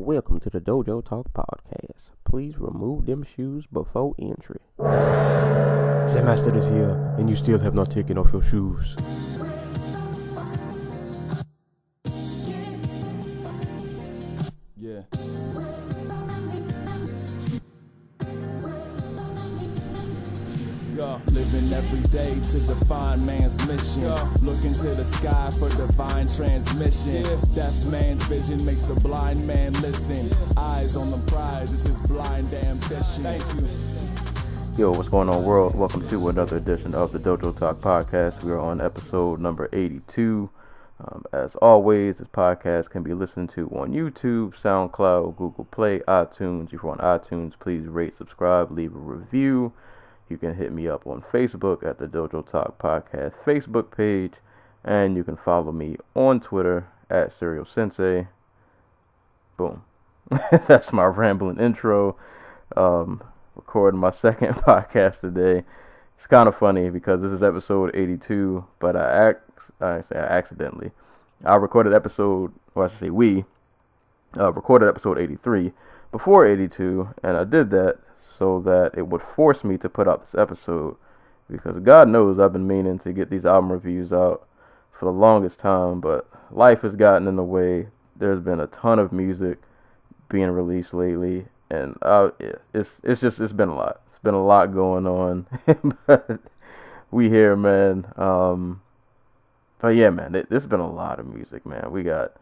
Welcome to the Dojotalkpodcast. Please remove them shoes before entry. Sam Master is here, and you still have not taken off your shoes. Yeah. Living every day to define man's mission. Looking to the sky for divine transmission. Deaf man's vision makes the blind man listen. Eyes on the prize, this is blind ambition. Thank you. Yo, what's going on, world? Welcome to another edition of the Dojo Talk Podcast. We are on episode number 82. As always, this podcast can be listened to on YouTube, SoundCloud, Google Play, iTunes. If you're on iTunes, please rate, subscribe, leave a review. You can hit me up on Facebook at the Dojo Talk Podcast Facebook page, and you can follow me on Twitter at Serial Sensei. Boom. That's my rambling intro. Recording my second podcast today. It's kind of funny because this is episode 82, but I accidentally. Recorded episode 83 before 82, and I did that so that it would force me to put out this episode, because God knows I've been meaning to get these album reviews out for the longest time, but life has gotten in the way. There's been a ton of music being released lately, and it's been a lot. It's been a lot going on, but we here, man. But yeah, man, there's been a lot of music, man. We got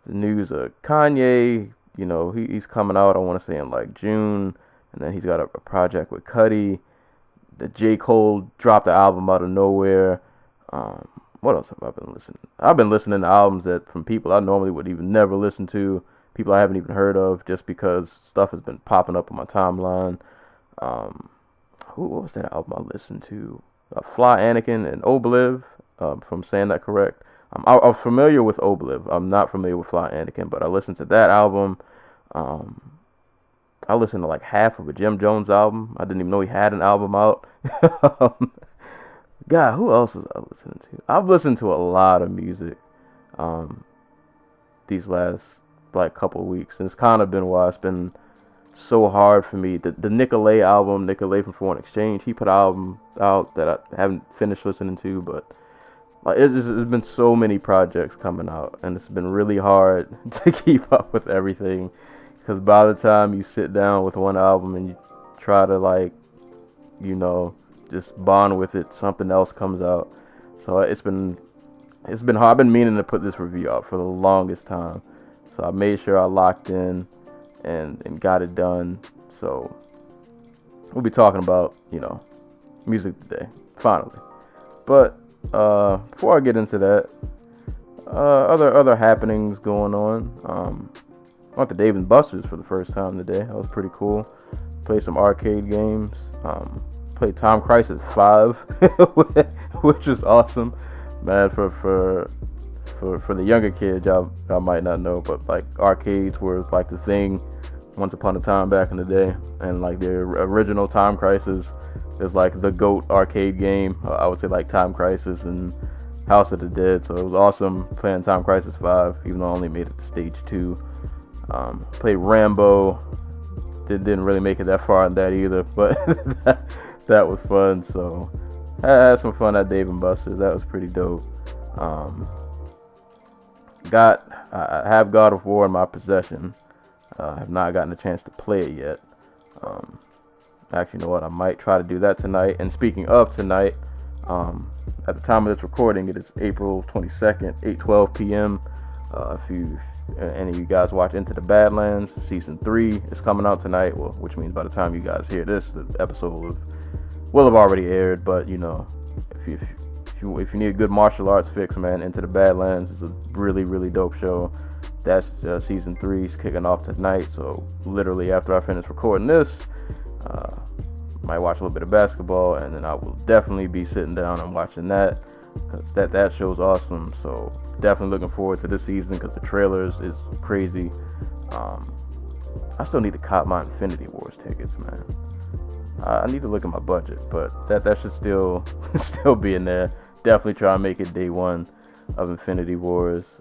the news of Kanye. You know, he's coming out, I want to say in like June. And then he's got a project with Cudi. The J. Cole dropped the album out of nowhere. What else have I been listening? I've been listening to albums from people I normally would even never listen to. People I haven't even heard of, just because stuff has been popping up on my timeline. What was that album I listened to? Fly Anakin and Obliv, if I'm saying that correct. I was familiar with Obliv. I'm not familiar with Fly Anakin, but I listened to that album. I listened to like half of a Jim Jones album. I didn't even know he had an album out. God, who else was I listening to? I've listened to a lot of music these last like couple of weeks, and it's kind of been why it's been so hard for me. The Nicolay album, Nicolay from Foreign Exchange, he put an album out that I haven't finished listening to, but like there's been so many projects coming out, and it's been really hard to keep up with everything. Because by the time you sit down with one album and you try to, like, you know, just bond with it, something else comes out. So it's been hard. I've been meaning to put this review out for the longest time. So I made sure I locked in and got it done. So we'll be talking about, you know, music today, finally. But before I get into that, other happenings going on. I went to Dave & Buster's for the first time today. That was pretty cool. Played some arcade games. Played Time Crisis 5, which was awesome. Man, for the younger kids, y'all might not know, but like arcades were like the thing once upon a time back in the day. And like the original Time Crisis is like the GOAT arcade game. I would say like Time Crisis and House of the Dead. So it was awesome playing Time Crisis 5, even though I only made it to stage 2. Played Rambo. Didn't really make it that far in that either, but that was fun. So I had some fun at Dave & Buster's. That was pretty dope. I have God of War in my possession. I have not gotten a chance to play it yet. Actually, you know what? I might try to do that tonight. And speaking of tonight, at the time of this recording, it is April 22nd, 8:12 p.m. If any of you guys watch Into the Badlands, season 3 is coming out tonight. Well, which means by the time you guys hear this, the episode will have already aired. But you know, if you need a good martial arts fix, man, Into the Badlands is a really, really dope show. That's season 3 is kicking off tonight. So literally after I finish recording this, might watch a little bit of basketball, and then I will definitely be sitting down and watching that, because that show's awesome. So definitely looking forward to this season, because the trailers is crazy. I still need to cop my Infinity Wars tickets, man. I need to look at my budget, but that should still be in there. Definitely try and make it day one of Infinity Wars.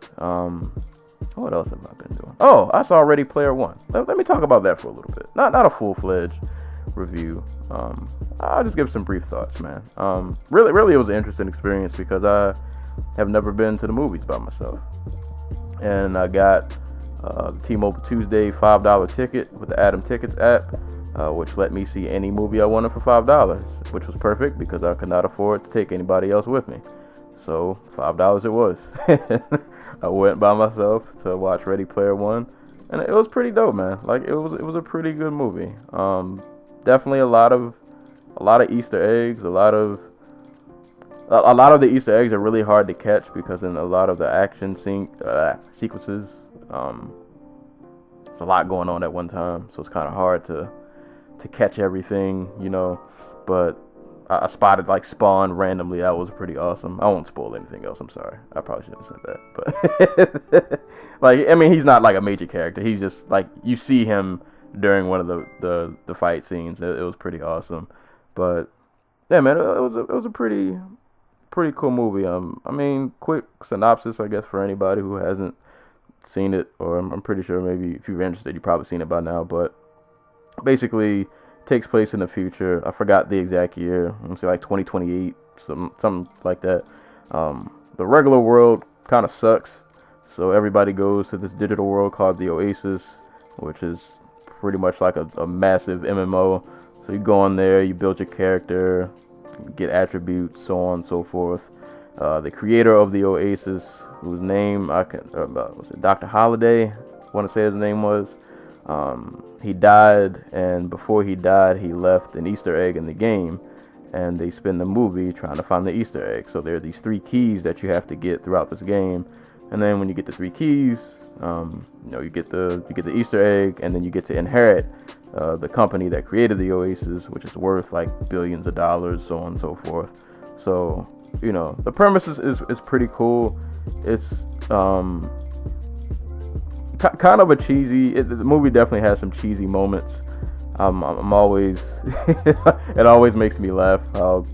What else have I been doing? Oh, I saw Ready Player One. Let me talk about that for a little bit. Not a full-fledged review. I'll just give some brief thoughts, man. Really, it was an interesting experience because I have never been to the movies by myself, and I got the T-Mobile Tuesday $5 ticket with the Atom Tickets app, which let me see any movie I wanted for $5, which was perfect because I could not afford to take anybody else with me. So $5 it was. I went by myself to watch Ready Player One, and it was pretty dope, man. Like it was a pretty good movie. Definitely a lot of Easter eggs. A lot of the Easter eggs are really hard to catch because in a lot of the action sequences, it's a lot going on at one time, so it's kind of hard to catch everything, you know. But I spotted like Spawn randomly. That was pretty awesome. I won't spoil anything else. I'm sorry. I probably shouldn't have said that. But like, I mean, he's not like a major character. He's just like, you see him during one of the fight scenes. It was pretty awesome. But yeah, man, it was a pretty cool movie. I mean, quick synopsis, I guess, for anybody who hasn't seen it, or I'm pretty sure maybe if you're interested, you've probably seen it by now. But basically, takes place in the future. I forgot the exact year. I'm gonna say like 2028, something like that. The regular world kind of sucks, so everybody goes to this digital world called the Oasis, which is pretty much like a massive MMO. So you go on there, you build your character, get attributes, so on and so forth. The creator of the Oasis, whose name was it Dr. Holiday? I want to say his name was. He died, and before he died, he left an Easter egg in the game, and they spend the movie trying to find the Easter egg. So there are these 3 keys that you have to get throughout this game, and then when you get the 3 keys, you get the Easter egg, and then you get to inherit the company that created the Oasis, which is worth like billions of dollars, so on and so forth. So the premise is pretty cool. It's kind of a cheesy. The movie definitely has some cheesy moments. I'm always it always makes me laugh how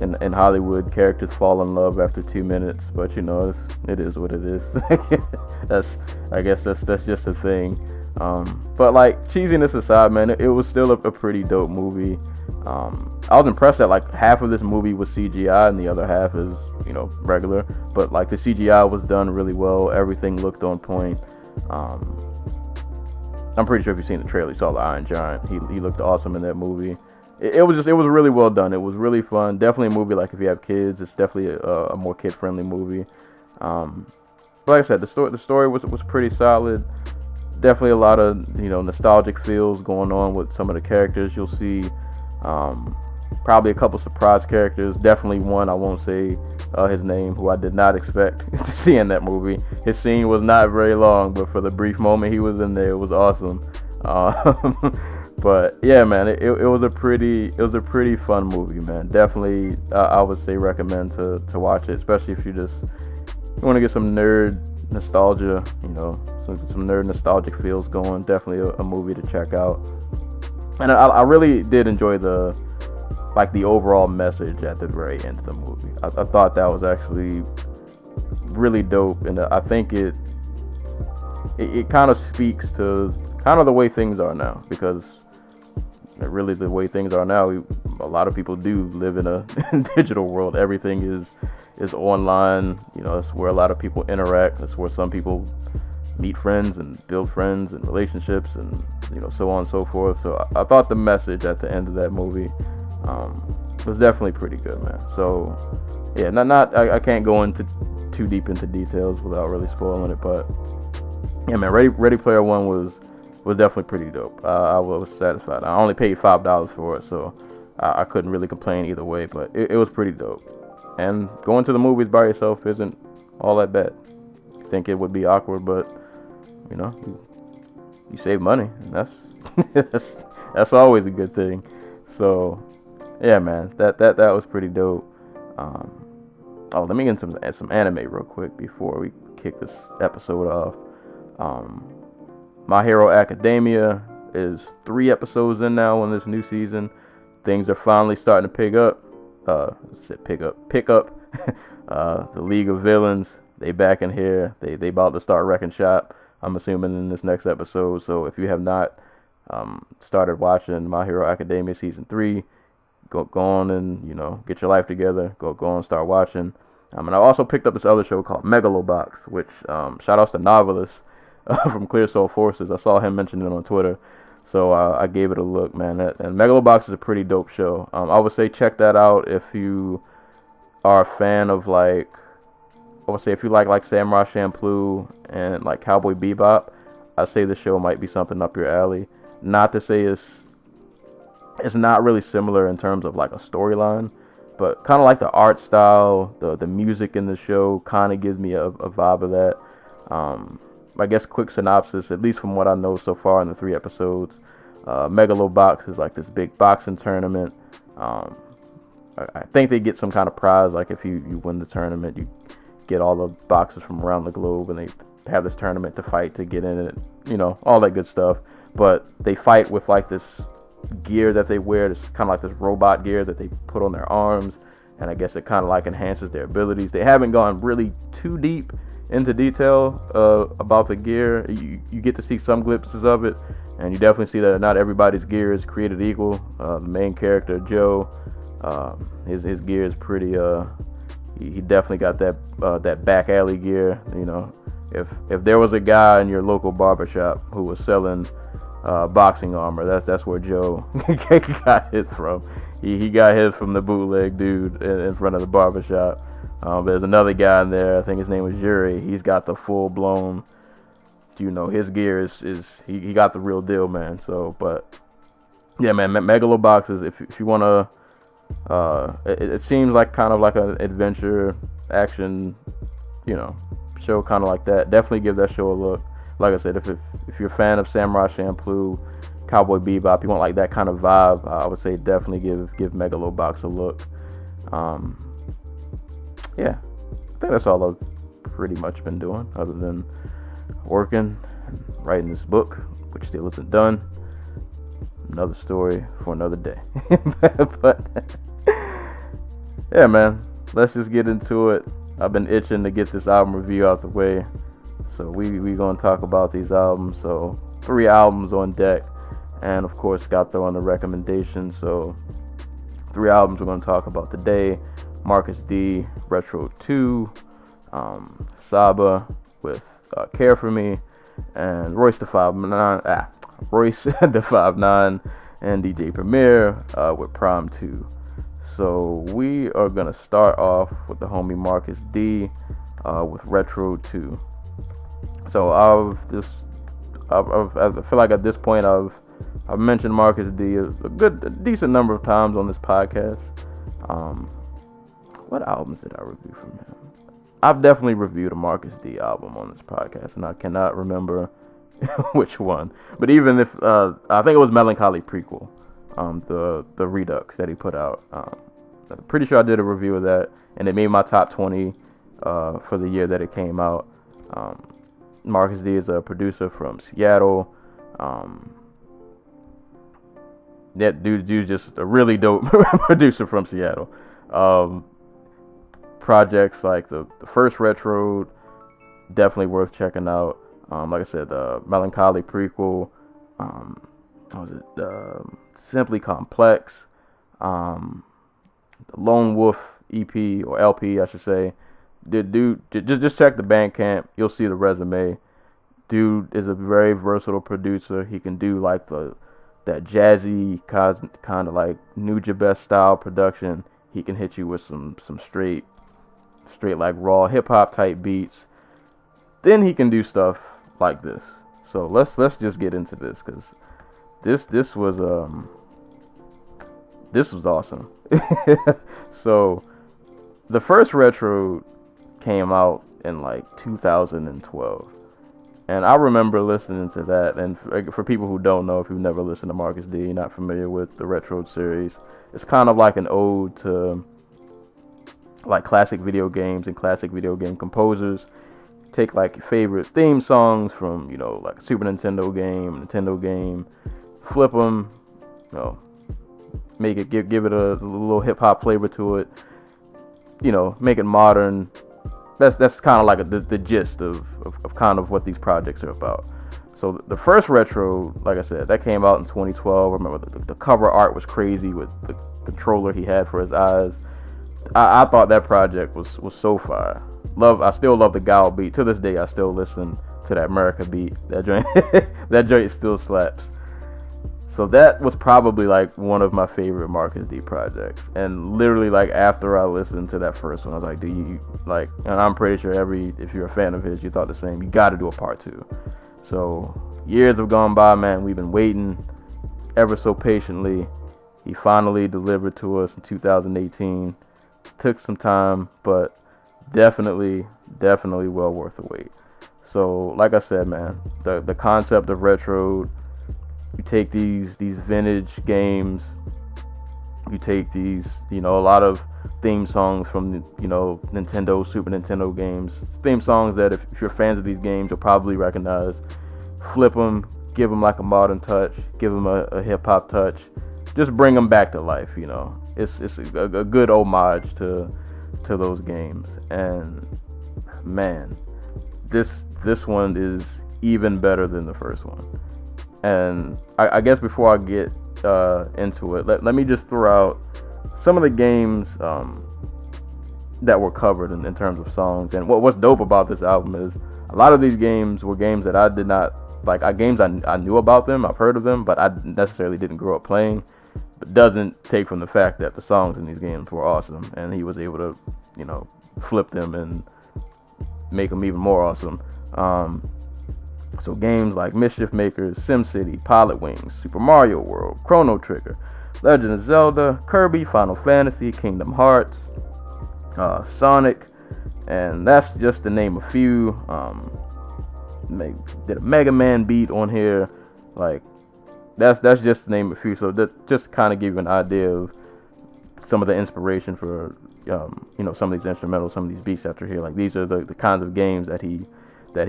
in Hollywood characters fall in love after 2 minutes, but it is what it is. I guess that's just a thing. But like, cheesiness aside, man, it was still a pretty dope movie. I was impressed that like half of this movie was CGI and the other half is regular, but like the CGI was done really well. Everything looked on point. I'm pretty sure if you've seen the trailer, you saw the Iron Giant. He looked awesome in that movie. It was really well done. It was really fun. Definitely a movie like if you have kids, it's definitely a more kid friendly movie. But like I said, the story was pretty solid. Definitely a lot of nostalgic feels going on with some of the characters. You'll see probably a couple surprise characters. Definitely one, I won't say his name, who I did not expect to see in that movie. His scene was not very long, but for the brief moment he was in there, it was awesome. But yeah, man, it was a pretty fun movie, man. Definitely, I would say recommend to watch it, especially if you want to get some nerd nostalgia, some nerd nostalgic feels going. Definitely a movie to check out. And I really did enjoy the overall message at the very end of the movie. I thought that was actually really dope, and I think it kind of speaks to kind of the way things are now, because really the way things are now, a lot of people do live in a digital world. Everything is online. That's where a lot of people interact. That's where some people meet friends and build friends and relationships and so on and so forth. So I thought the message at the end of that movie was definitely pretty good, man. So yeah, I can't go into too deep into details without really spoiling it, but yeah, man, Ready Player One was definitely pretty dope. I was satisfied. I only paid $5 for it, so I couldn't really complain either way, but it was pretty dope. And going to the movies by yourself isn't all that bad. You think it would be awkward, but you save money, and that's always a good thing. So yeah, man, that was pretty dope. Let me get some anime real quick before we kick this episode off. My Hero Academia is 3 episodes in now on this new season. Things are finally starting to pick up. The League of Villains they back in here. They about to start wrecking shop, I'm assuming, in this next episode. So if you have not started watching My Hero Academia Season 3, go on and, get your life together. Go on and start watching. And I also picked up this other show called Megalobox, which shout outs to Novelist from Clear Soul Forces. I saw him mention it on Twitter. So I gave it a look, man. And Megalobox is a pretty dope show. I would say check that out if you are a fan of, like, I would say if you like Samurai Champloo and like Cowboy Bebop, I'd say this show might be something up your alley. Not to say it's not really similar in terms of like a storyline, but kind of like the art style, the music in the show kind of gives me a vibe of that. I guess quick synopsis, at least from what I know so far in the 3 episodes, Megalobox is like this big boxing tournament. I think they get some kind of prize, like if you win the tournament, you get all the boxers from around the globe, and they have this tournament to fight to get in it, all that good stuff. But they fight with like this gear that they wear, this kind of like this robot gear that they put on their arms, and I guess it kind of like enhances their abilities. They haven't gone really too deep into detail about the gear. You get to see some glimpses of it, and you definitely see that not everybody's gear is created equal. The main character, Joe, his gear is pretty he definitely got that back alley gear. If there was a guy in your local barbershop who was selling boxing armor, that's where Joe got his from. He got his from the bootleg dude in front of the barbershop. There's another guy in there, I think his name was Yuri. He's got the full blown, his gear is he got the real deal, man. So, but yeah, man, Megalobox is, if you want to, it seems like kind of like an adventure action, show, kind of like that. Definitely give that show a look. Like I said, if you're a fan of Samurai Champloo, Cowboy Bebop, you want like that kind of vibe, I would say definitely give Megalobox a look. Yeah, I think that's all I've pretty much been doing, other than working and writing this book, which still isn't done. Another story for another day. But yeah, man, let's just get into it. I've been itching to get this album review out the way, so we gonna talk about these albums. So 3 albums on deck, and of course got thrown the recommendations. So 3 albums we're gonna talk about today: Marcus D, Retro 2, Saba with Care For Me, and Royce the 5'9", Royce the 5'9", and DJ Premier with Prhyme 2. So we are gonna start off with the homie Marcus D with Retro 2. So I feel like at this point I've mentioned Marcus D a decent number of times on this podcast. What albums did I review from him? I've definitely reviewed a Marcus D album on this podcast, and I cannot remember which one. But even if I think it was Melancholy Prequel, the Redux that he put out. I'm pretty sure I did a review of that, and it made my top 20 for the year that it came out. Marcus D is a producer from Seattle. That dude's just a really dope producer from Seattle. Projects like the first Retro, definitely worth checking out. Like I said, the Melancholy Prequel, what was it? Simply Complex, the Lone Wolf EP or LP, I should say. Dude, just check the Bandcamp. You'll see the resume. Dude is a very versatile producer. He can do like that jazzy kind of like Nujabes style production. He can hit you with some straight like raw hip hop type beats. Then he can do stuff like this. So let's just get into this, because this was awesome. So the first Retro came out in like 2012, and I remember listening to that. And for people who don't know, if you've never listened to Marcus D, you're not familiar with the Retro series, it's kind of like an ode to like classic video games and classic video game composers. Take like your favorite theme songs from, like a Super Nintendo game, flip them, make it, give it a little hip hop flavor to it, make it modern, that's kind of like the gist of kind of what these projects are about. So the first retro, like I said, that came out in 2012. I remember the cover art was crazy with the controller he had for his eyes. I thought that project was so fire. I still love the Gal beat. To this day, I still listen to that America beat. That joint, that joint still slaps. So that was probably like one of my favorite Marcus D projects. And literally, like, after I listened to that first one, I was like, do you like? And I'm pretty sure if you're a fan of his, you thought the same. You got to do a part 2. So years have gone by, man. We've been waiting ever so patiently. He finally delivered to us in 2018. Took some time, but definitely well worth the wait. So like I said, man, the concept of retro, you take these vintage games, you take these, a lot of theme songs from, Nintendo, Super Nintendo games, theme songs that if you're fans of these games, you'll probably recognize. Flip them, give them like a modern touch, give them a hip-hop touch, just bring them back to life. It's a good homage to those games. And man, this one is even better than the first one. And I guess before I get into it, let me just throw out some of the games that were covered in terms of songs. And what's dope about this album is a lot of these games were games that I did not like. Games I knew about them, I've heard of them, but I necessarily didn't grow up playing. But doesn't take from the fact that the songs in these games were awesome, and he was able to, flip them and make them even more awesome. So games like Mischief Makers, SimCity, Pilot Wings, Super Mario World, Chrono Trigger, Legend of Zelda, Kirby, Final Fantasy, Kingdom Hearts, Sonic, and that's just to name a few. Did a Mega Man beat on here, like that's just to name a few. So that just kind of give you an idea of some of the inspiration for some of these instrumentals, some of these beats after here. Like these are the kinds of games that he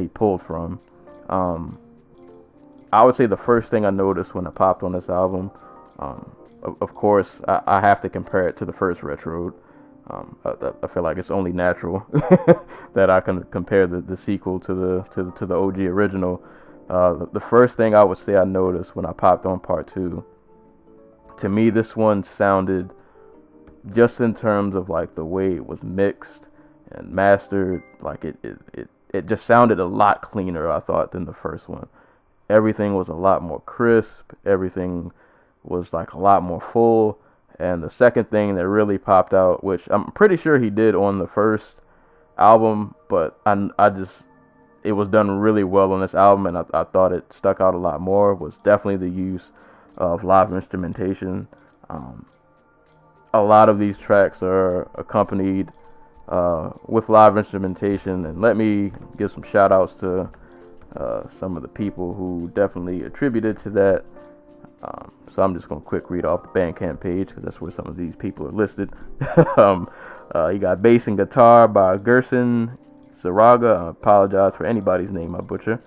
pulled from. I would say the first thing I noticed when I popped on this album, of course, I have to compare it to the first retro. I feel like it's only natural that I can compare the sequel to the OG original. The first thing I would say I noticed when I popped on part 2, to me this one sounded, just in terms of like the way it was mixed and mastered, like it just sounded a lot cleaner, I thought, than the first one. Everything was a lot more crisp. Everything was like a lot more full. And the second thing that really popped out, which I'm pretty sure he did on the first album, but it was done really well on this album, and I thought it stuck out a lot more, was definitely the use of live instrumentation. A lot of these tracks are accompanied with live instrumentation, and let me give some shout outs to some of the people who definitely attributed to that. So I'm just going to quick read off the Bandcamp page, because that's where some of these people are listed. You got bass and guitar by Gerson Zaraga. I apologize for anybody's name I butcher.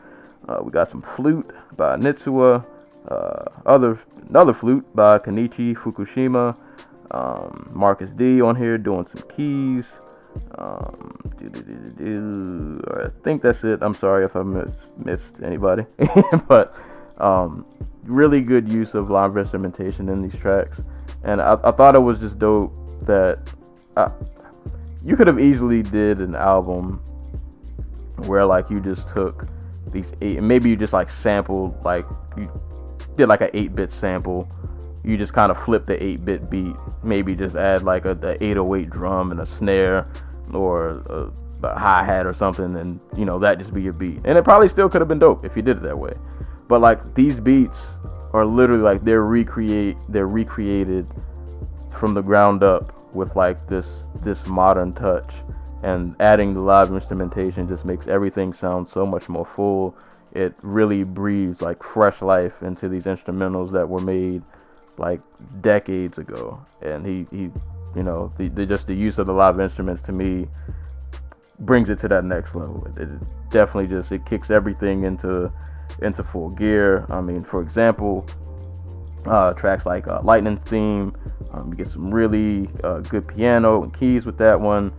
We got some flute by Nitsuwa. Another flute by Kenichi Fukushima. Marcus D on here doing some keys. I think that's it. I'm sorry if I missed anybody. But really good use of live instrumentation in these tracks. And I thought it was just dope that you could have easily did an album where like you just took these maybe you just like sampled, like you did like an 8-bit sample. You just kind of flip the 8-bit beat, maybe just add like a 808 drum and a snare or a hi-hat or something, and that just be your beat. And it probably still could have been dope if you did it that way. But like these beats are literally like they're recreated from the ground up with like this modern touch, and adding the live instrumentation just makes everything sound so much more full. It really breathes like fresh life into these instrumentals that were made like decades ago. And he just the use of the live instruments to me brings it to that next level. It definitely it kicks everything into full gear. I mean, for example, tracks like Lightning's Theme, you get some really good piano and keys with that one.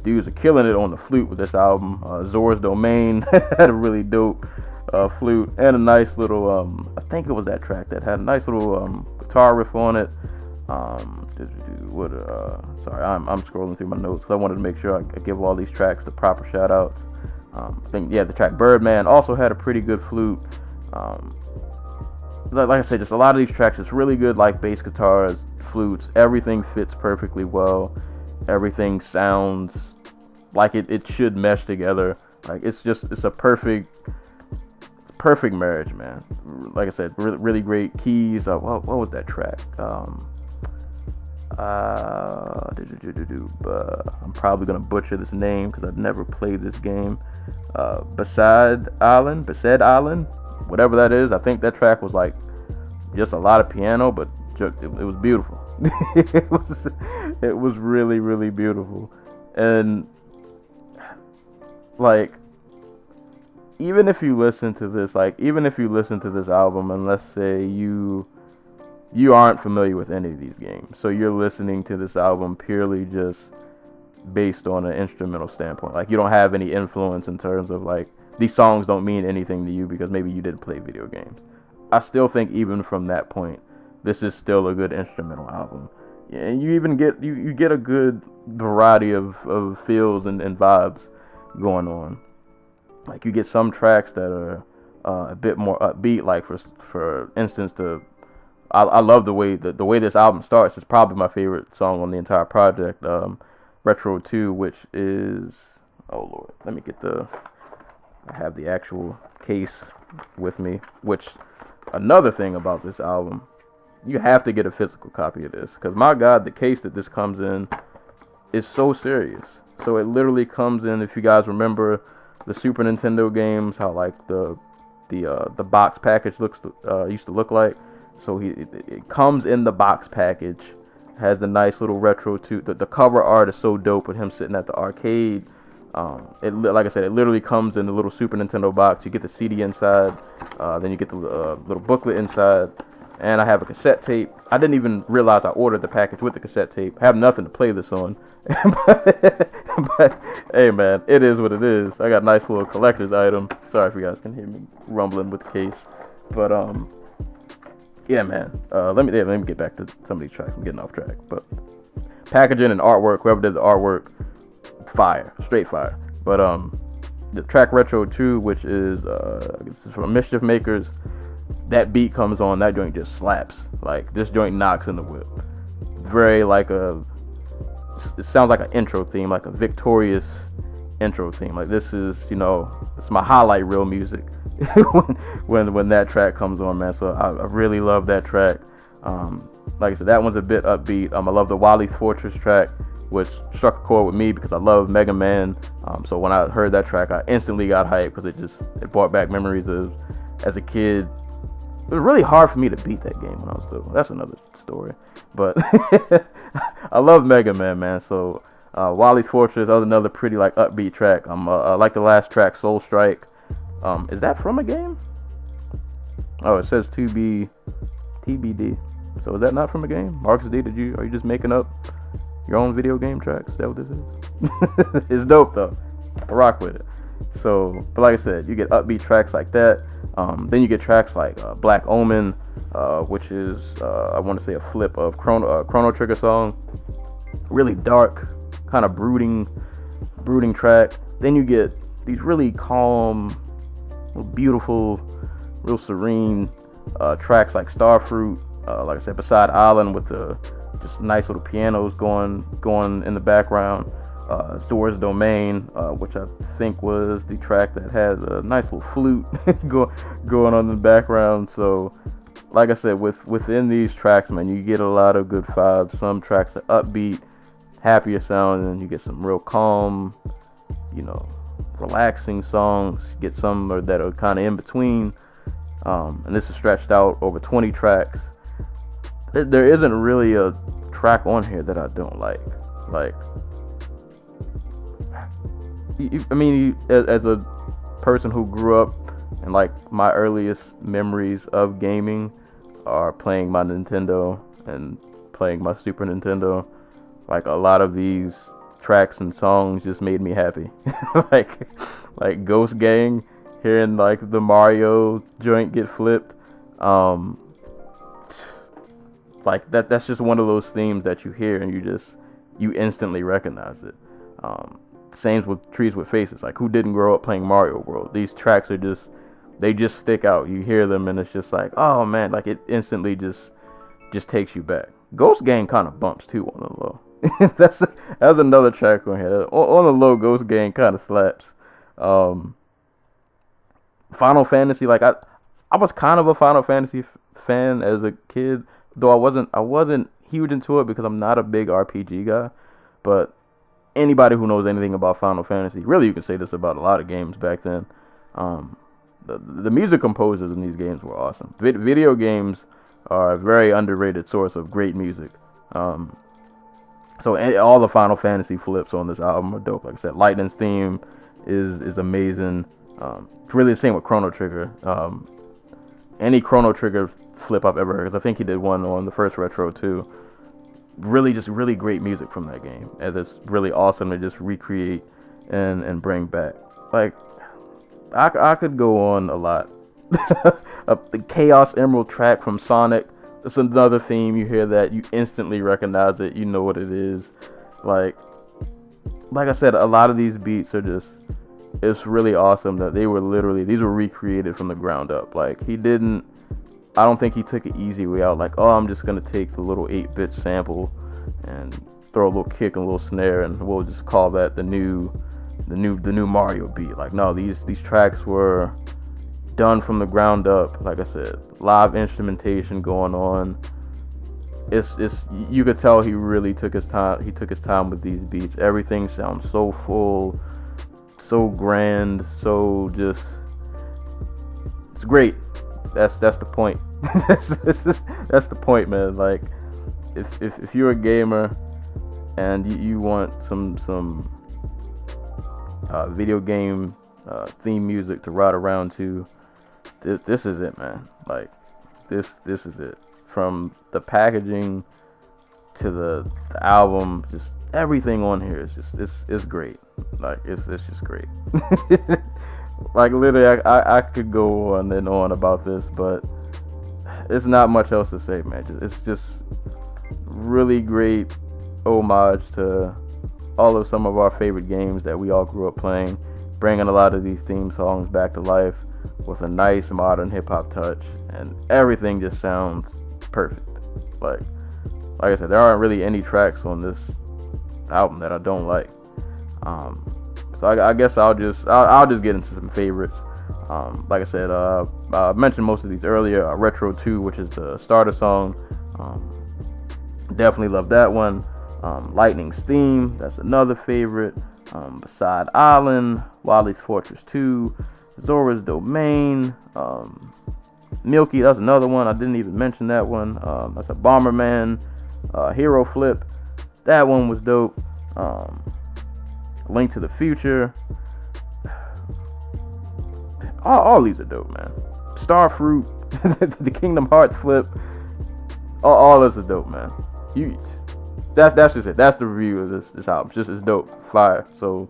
dudes are killing it on the flute with this album. Zora's Domain had a really dope flute and a nice little, I think it was that track that had a nice little guitar riff on it. Sorry, I'm scrolling through my notes because I wanted to make sure I give all these tracks the proper shout outs. I think, the track Birdman also had a pretty good flute. Like I said, just a lot of these tracks, it's really good, like bass guitars, flutes, everything fits perfectly well. Everything sounds like it should mesh together. Like it's a perfect marriage, man. Like I said, really great keys. What was that track? I'm probably gonna butcher this name because I've never played this game. Beside Island, whatever that is. I think that track was like just a lot of piano, but it was beautiful. it was really, really beautiful. And like, even if you listen to this album, and let's say you aren't familiar with any of these games, so you're listening to this album purely just based on an instrumental standpoint, like you don't have any influence in terms of like these songs don't mean anything to you because maybe you didn't play video games, I still think even from that point, this is still a good instrumental album. And you even get you get a good variety of feels and vibes going on. Like you get some tracks that are a bit more upbeat, like for instance, I love the way this album starts. It's probably my favorite song on the entire project, Retro 2, which is, oh Lord, let me get I have the actual case with me, which another thing about this album, you have to get a physical copy of this, because my God, the case that this comes in is so serious. So it literally comes in, if you guys remember the Super Nintendo games, how like the box package used to look like. So it comes in the box package, has the nice little Retro 2. The cover art is so dope with him sitting at the arcade. Like I said, it literally comes in the little Super Nintendo box. You get the CD inside, then you get the little booklet inside, and I have a cassette tape. I didn't even realize I ordered the package with the cassette tape. I have nothing to play this on, but hey man, it is what it is. I got a nice little collector's item. Sorry if you guys can hear me rumbling with the case, but yeah man, let me get back to some of these tracks. I'm getting off track, but packaging and artwork, whoever did the artwork, fire, straight fire. But the track Retro 2, which is from Mischief Makers, that beat comes on, that joint just slaps. Like this joint knocks in the whip. Very like it sounds like an intro theme, like a victorious intro theme. Like this is, it's my highlight reel music when that track comes on, man. So I really love that track. Like I said, that one's a bit upbeat. I love the Wally's Fortress track, which struck a chord with me because I love Mega Man. So when I heard that track, I instantly got hyped because it brought back memories of as a kid. It was really hard for me to beat that game when I was little. That's another story. But I love Mega Man, man. So Wally's Fortress, another pretty like upbeat track. I like the last track, Soul Strike. Is that from a game? Oh, it says TBD. So is that not from a game? Marcus D, are you just making up your own video game tracks? Is that what this is? It's dope though. I rock with it. So, but like I said, you get upbeat tracks like that. Then you get tracks like Black Omen, which is I want to say a flip of Chrono Trigger song. Really dark, kind of brooding track. Then you get these really calm, beautiful, real serene tracks like Starfruit. Like I said, Beside Island with the just nice little pianos going in the background. Zora's Domain, which I think was the track that had a nice little flute going on in the background. So, like I said, within these tracks, man, you get a lot of good vibes. Some tracks are upbeat, happier sounding. You get some real calm, relaxing songs. You get some that are kind of in between. And this is stretched out over 20 tracks. There isn't really a track on here that I don't like. Like, as a person who grew up and like my earliest memories of gaming are playing my Nintendo and playing my Super Nintendo, like a lot of these tracks and songs just made me happy. like Ghost Gang, hearing like the Mario joint get flipped. Like that's just one of those themes that you hear and you instantly recognize it. Same with Trees with Faces. Like, who didn't grow up playing Mario World? These tracks are they just stick out. You hear them and it's just like, oh man, like it instantly just takes you back. Ghost Gang kind of bumps too on the low. that's another track on here. On the low, Ghost Gang kind of slaps. Final Fantasy, like I was kind of a Final Fantasy fan as a kid, though I wasn't huge into it because I'm not a big RPG guy. But anybody who knows anything about Final Fantasy, really, you can say this about a lot of games back then. The music composers in these games were awesome. Video games are a very underrated source of great music. So all the Final Fantasy flips on this album are dope. Like I said, Lightning's theme is amazing. It's really the same with Chrono Trigger. Any Chrono Trigger flip I've ever heard, because I think he did one on the first Retro too. Really great music from that game, and it's really awesome to just recreate and bring back. Like, I could go on a lot. The Chaos Emerald track from Sonic, it's another theme. You hear that, you instantly recognize it, you know what it is. Like I said, a lot of these beats are it's really awesome that these were recreated from the ground up. Like, I don't think he took an easy way out, like, oh, I'm just gonna take the little 8-bit sample and throw a little kick and a little snare and we'll just call that the new Mario beat. Like, no, these tracks were done from the ground up. Like I said, live instrumentation going on. It's you could tell he really took his time. He took his time with these beats. Everything sounds so full, so grand, so just, it's great. That's the point. that's the point, man. Like, if you're a gamer and you want some video game theme music to ride around to, this is it, man. Like, this is it. From the packaging to the album, just everything on here is it's great. Like, it's just great. Like, literally, I could go on and on about this, but it's not much else to say, man. It's just really great homage to all of some of our favorite games that we all grew up playing, bringing a lot of these theme songs back to life with a nice modern hip-hop touch, and everything just sounds perfect. Like I said, there aren't really any tracks on this album that I don't like. So I guess I'll just get into some favorites. Like I said, I mentioned most of these earlier. Retro 2, which is the starter song. Definitely love that one. Lightning's theme, that's another favorite. Beside Island, Wally's Fortress 2, Zora's Domain, Milky, that's another one. I didn't even mention that one. That's a Bomberman, Hero Flip. That one was dope. Link to the Future. All these are dope, man. Starfruit, the Kingdom Hearts flip. All this is dope, man. That's just it. That's the review of this album. It's dope. It's fire. So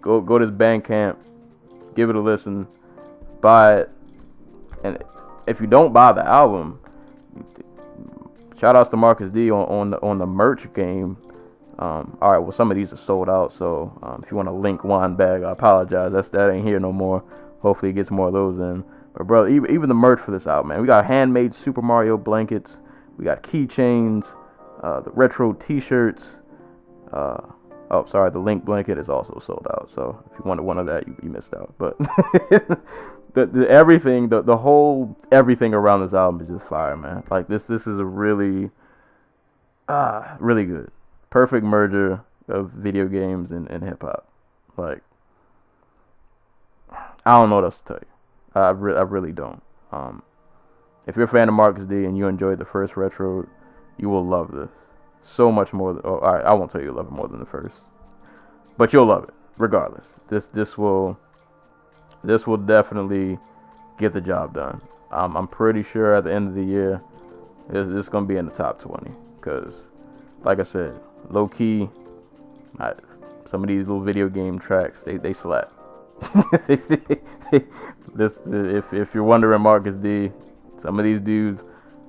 go to this Bandcamp, give it a listen, buy it, and if you don't buy the album, shout outs to Marcus D on the merch game. All right, well, some of these are sold out, so if you want a link wine bag, I apologize. That ain't here no more. Hopefully, it gets more of those in. But bro, even the merch for this album, man, we got handmade Super Mario blankets, we got keychains, the retro T-shirts. The Link blanket is also sold out. So if you wanted one of that, you missed out. But the whole everything around this album is just fire, man. Like, this is a really good. Perfect merger of video games and hip hop. Like, I don't know what else to tell you. I really don't. If you're a fan of Marcus D and you enjoyed the first Retro, you will love this so much more. All right, I won't tell you you'll love it more than the first, but you'll love it regardless. This will definitely get the job done. I'm pretty sure at the end of the year, it's gonna be in the top 20. Cause, like I said, low key, some of these little video game tracks, they slap. If you're wondering, Marcus D, some of these dudes,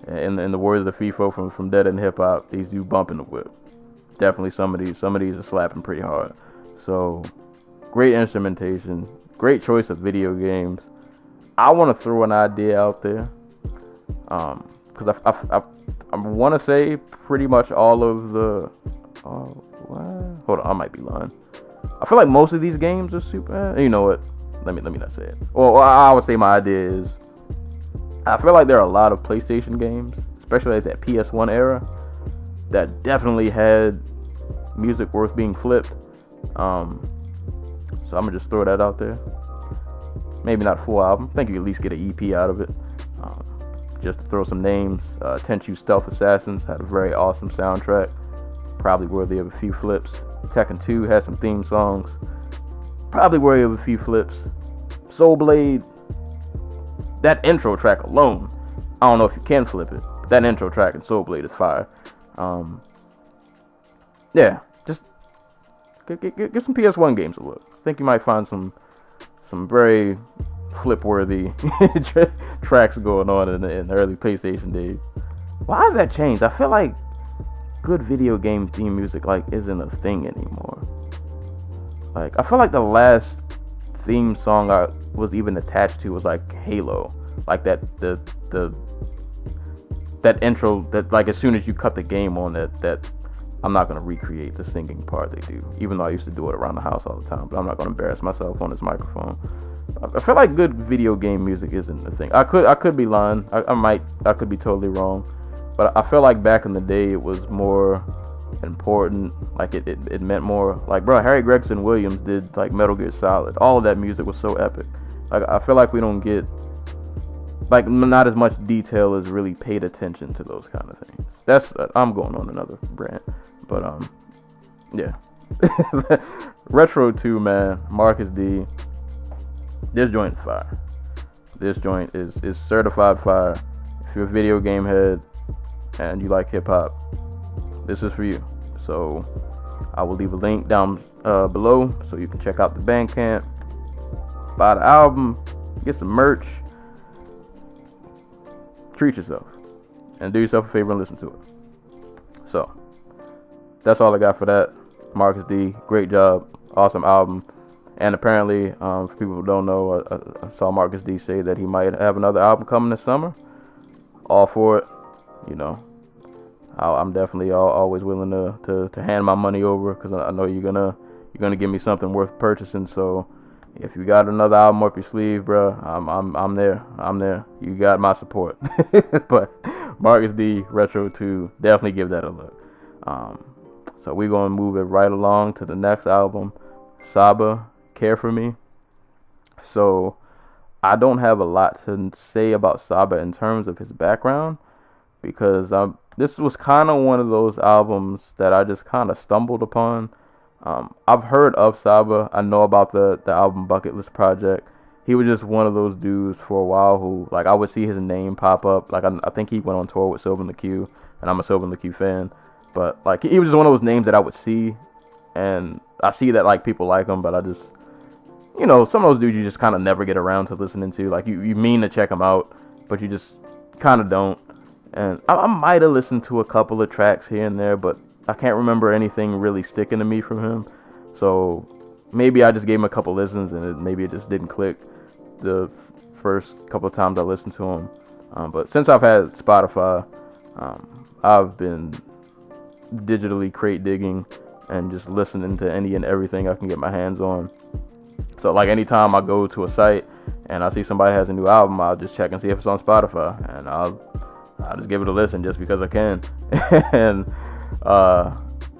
in the words of FIFO from Dead End Hip Hop, these dudes bumping the whip. Definitely some of these are slapping pretty hard. So great instrumentation, great choice of video games. I want to throw an idea out there, because I want to say pretty much all of the. Hold on, I might be lying. I feel like most of these games are super. You know what? Let me not say it. Well, I would say my idea is, I feel like there are a lot of PlayStation games, especially at that PS1 era, that definitely had music worth being flipped. So I'm gonna just throw that out there. Maybe not a full album. I think you at least get an EP out of it. Just to throw some names. Tenchu Stealth Assassins had a very awesome soundtrack, probably worthy of a few flips. Tekken 2 had some theme songs, probably worthy of a few flips. Soul Blade, that intro track alone, I don't know if you can flip it, but that intro track in Soul Blade is fire. Yeah, just give some PS1 games a look. I think you might find some very flip-worthy tracks going on in the early PlayStation days. Why has that changed? I feel like good video game theme music isn't a thing anymore. Like, I feel like the last theme song I was even attached to was like Halo. Like that intro that, like, as soon as you cut the game on, that I'm not gonna recreate the singing part they do, even though I used to do it around the house all the time, but I'm not gonna embarrass myself on this microphone. I feel like good video game music isn't a thing. I could be lying. I could be totally wrong. But I feel like back in the day it was more important. Like it meant more. Like, bro, Harry Gregson Williams did like Metal Gear Solid. All of that music was so epic. Like, I feel like we don't get like not as much detail as really paid attention to those kind of things. That's I'm going on another rant. But yeah. Retro 2, man. Marcus D. This joint is fire. This joint is certified fire. If you're a video game head and you like hip hop, this is for you. So I will leave a link down below so you can check out the Bandcamp, buy the album, get some merch, treat yourself, and do yourself a favor and listen to it. So that's all I got for that. Marcus D, great job, awesome album. And apparently, for people who don't know, I saw Marcus D say that he might have another album coming this summer. All for it, you know. I'm definitely always willing to hand my money over, because I know you're gonna give me something worth purchasing. So if you got another album up your sleeve, bro, I'm there. I'm there. You got my support. But Marcus D, Retro 2, definitely give that a look. So we're gonna move it right along to the next album, Saba, Care For Me. So I don't have a lot to say about Saba in terms of his background, because this was kind of one of those albums that I just kind of stumbled upon. I've heard of Saba. I know about the album Bucket List Project. He was just one of those dudes for a while who, like, I would see his name pop up. Like, I think he went on tour with Sylvan the Q, and I'm a Sylvan the Q fan. But, like, he was just one of those names that I would see, and I see that, like, people like him, but I just, you know, some of those dudes you just kind of never get around to listening to. Like, you mean to check them out, but you just kind of don't. And I might have listened to a couple of tracks here and there, but I can't remember anything really sticking to me from him. So maybe I just gave him a couple listens, and maybe it just didn't click the first couple of times I listened to him. But since I've had Spotify, I've been digitally crate digging and just listening to any and everything I can get my hands on. So, like, anytime I go to a site and I see somebody has a new album, I'll just check and see if it's on Spotify, and I'll just give it a listen just because I can. And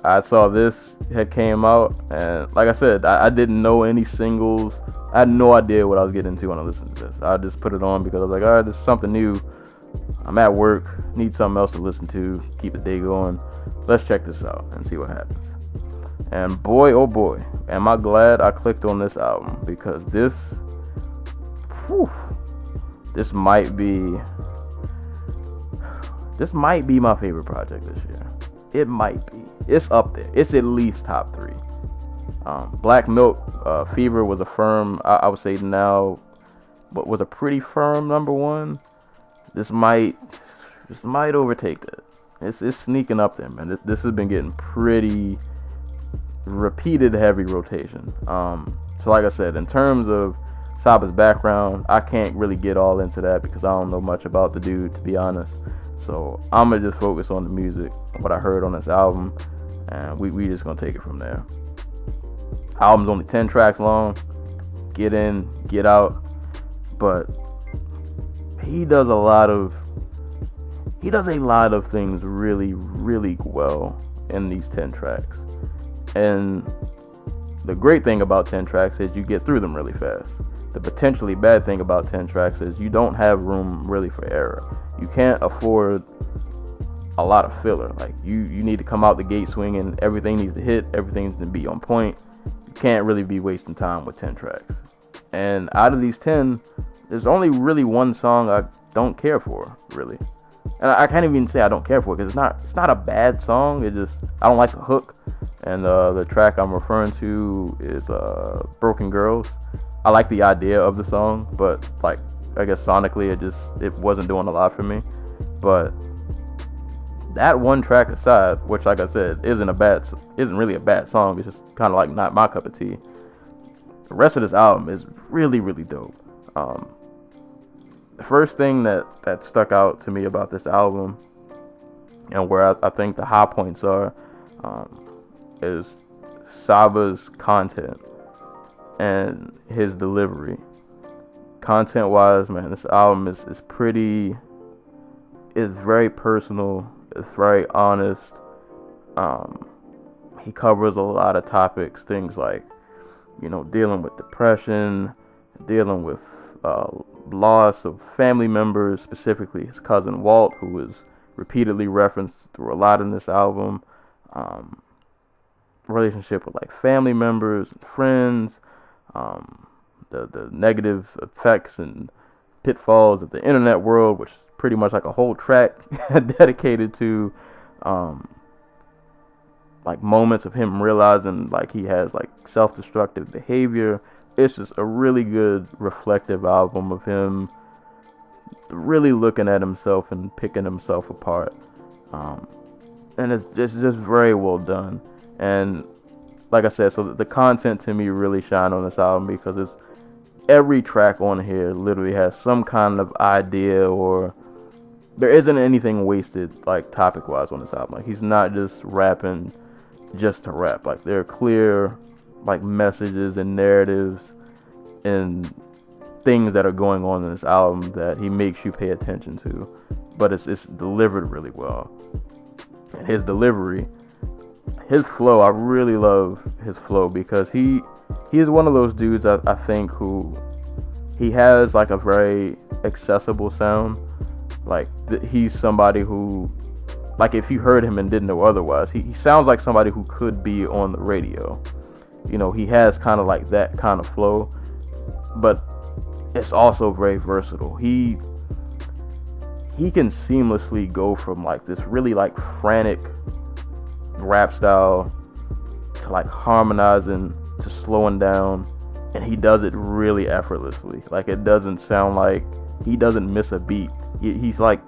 I saw this had came out, and like I said, I didn't know any singles. I had no idea what I was getting into when I listened to this. I just put it on because I was like, all right, this is something new. I'm at work, need something else to listen to, keep the day going. Let's check this out and see what happens. And boy, oh boy, am I glad I clicked on this album, because this might be my favorite project this year. It might be. It's up there. It's at least top 3. Black Milk Fever was a firm, I would say now, but was a pretty firm number one. This might overtake that. It's sneaking up there, man. This has been getting pretty repeated heavy rotation. So like I said, in terms of Saba's background, I can't really get all into that because I don't know much about the dude, to be honest. So I'm gonna just focus on the music, what I heard on this album, and we just gonna take it from there. Album's only 10 tracks long. Get in, get out. But he does a lot of things really, really well in these 10 tracks. And the great thing about 10 tracks is you get through them really fast. The potentially bad thing about 10 tracks is you don't have room really for error. You can't afford a lot of filler. Like you need to come out the gate swinging. Everything needs to hit. Everything needs to be on point. You can't really be wasting time with 10 tracks. And out of these 10, there's only really one song I don't care for, really. And I can't even say I don't care for it because it's not a bad song. It just, I don't like the hook. And the track I'm referring to is Broken Girls. I like the idea of the song, but like I guess sonically it wasn't doing a lot for me. But that one track aside, which like I said isn't really a bad song, it's just kind of like not my cup of tea. The rest of this album is really, really dope. The first thing that stuck out to me about this album, and where I think the high points are, is Saba's content and his delivery. Content wise, man, this album is very personal. It's very honest. He covers a lot of topics, things like, dealing with depression, dealing with loss of family members, specifically his cousin Walt, who is repeatedly referenced through a lot in this album. Relationship with like family members and friends, the negative effects and pitfalls of the internet world, which is pretty much like a whole track dedicated to like moments of him realizing like he has like self-destructive behavior. It's just a really good reflective album of him really looking at himself and picking himself apart, and it's just very well done. And like I said, so the content to me really shine on this album because every track on here literally has some kind of idea, or there isn't anything wasted like topic wise on this album. Like he's not just rapping just to rap. Like there are clear like messages and narratives and things that are going on in this album that he makes you pay attention to, but it's delivered really well. And his delivery, his flow, I really love his flow because he is one of those dudes I think who he has like a very accessible sound. Like he's somebody who, like if you heard him and didn't know otherwise, he sounds like somebody who could be on the radio. He has kind of like that kind of flow, but it's also very versatile. He can seamlessly go from like this really like frantic rap style to like harmonizing to slowing down, and he does it really effortlessly. Like it doesn't sound like he doesn't miss a beat. He's like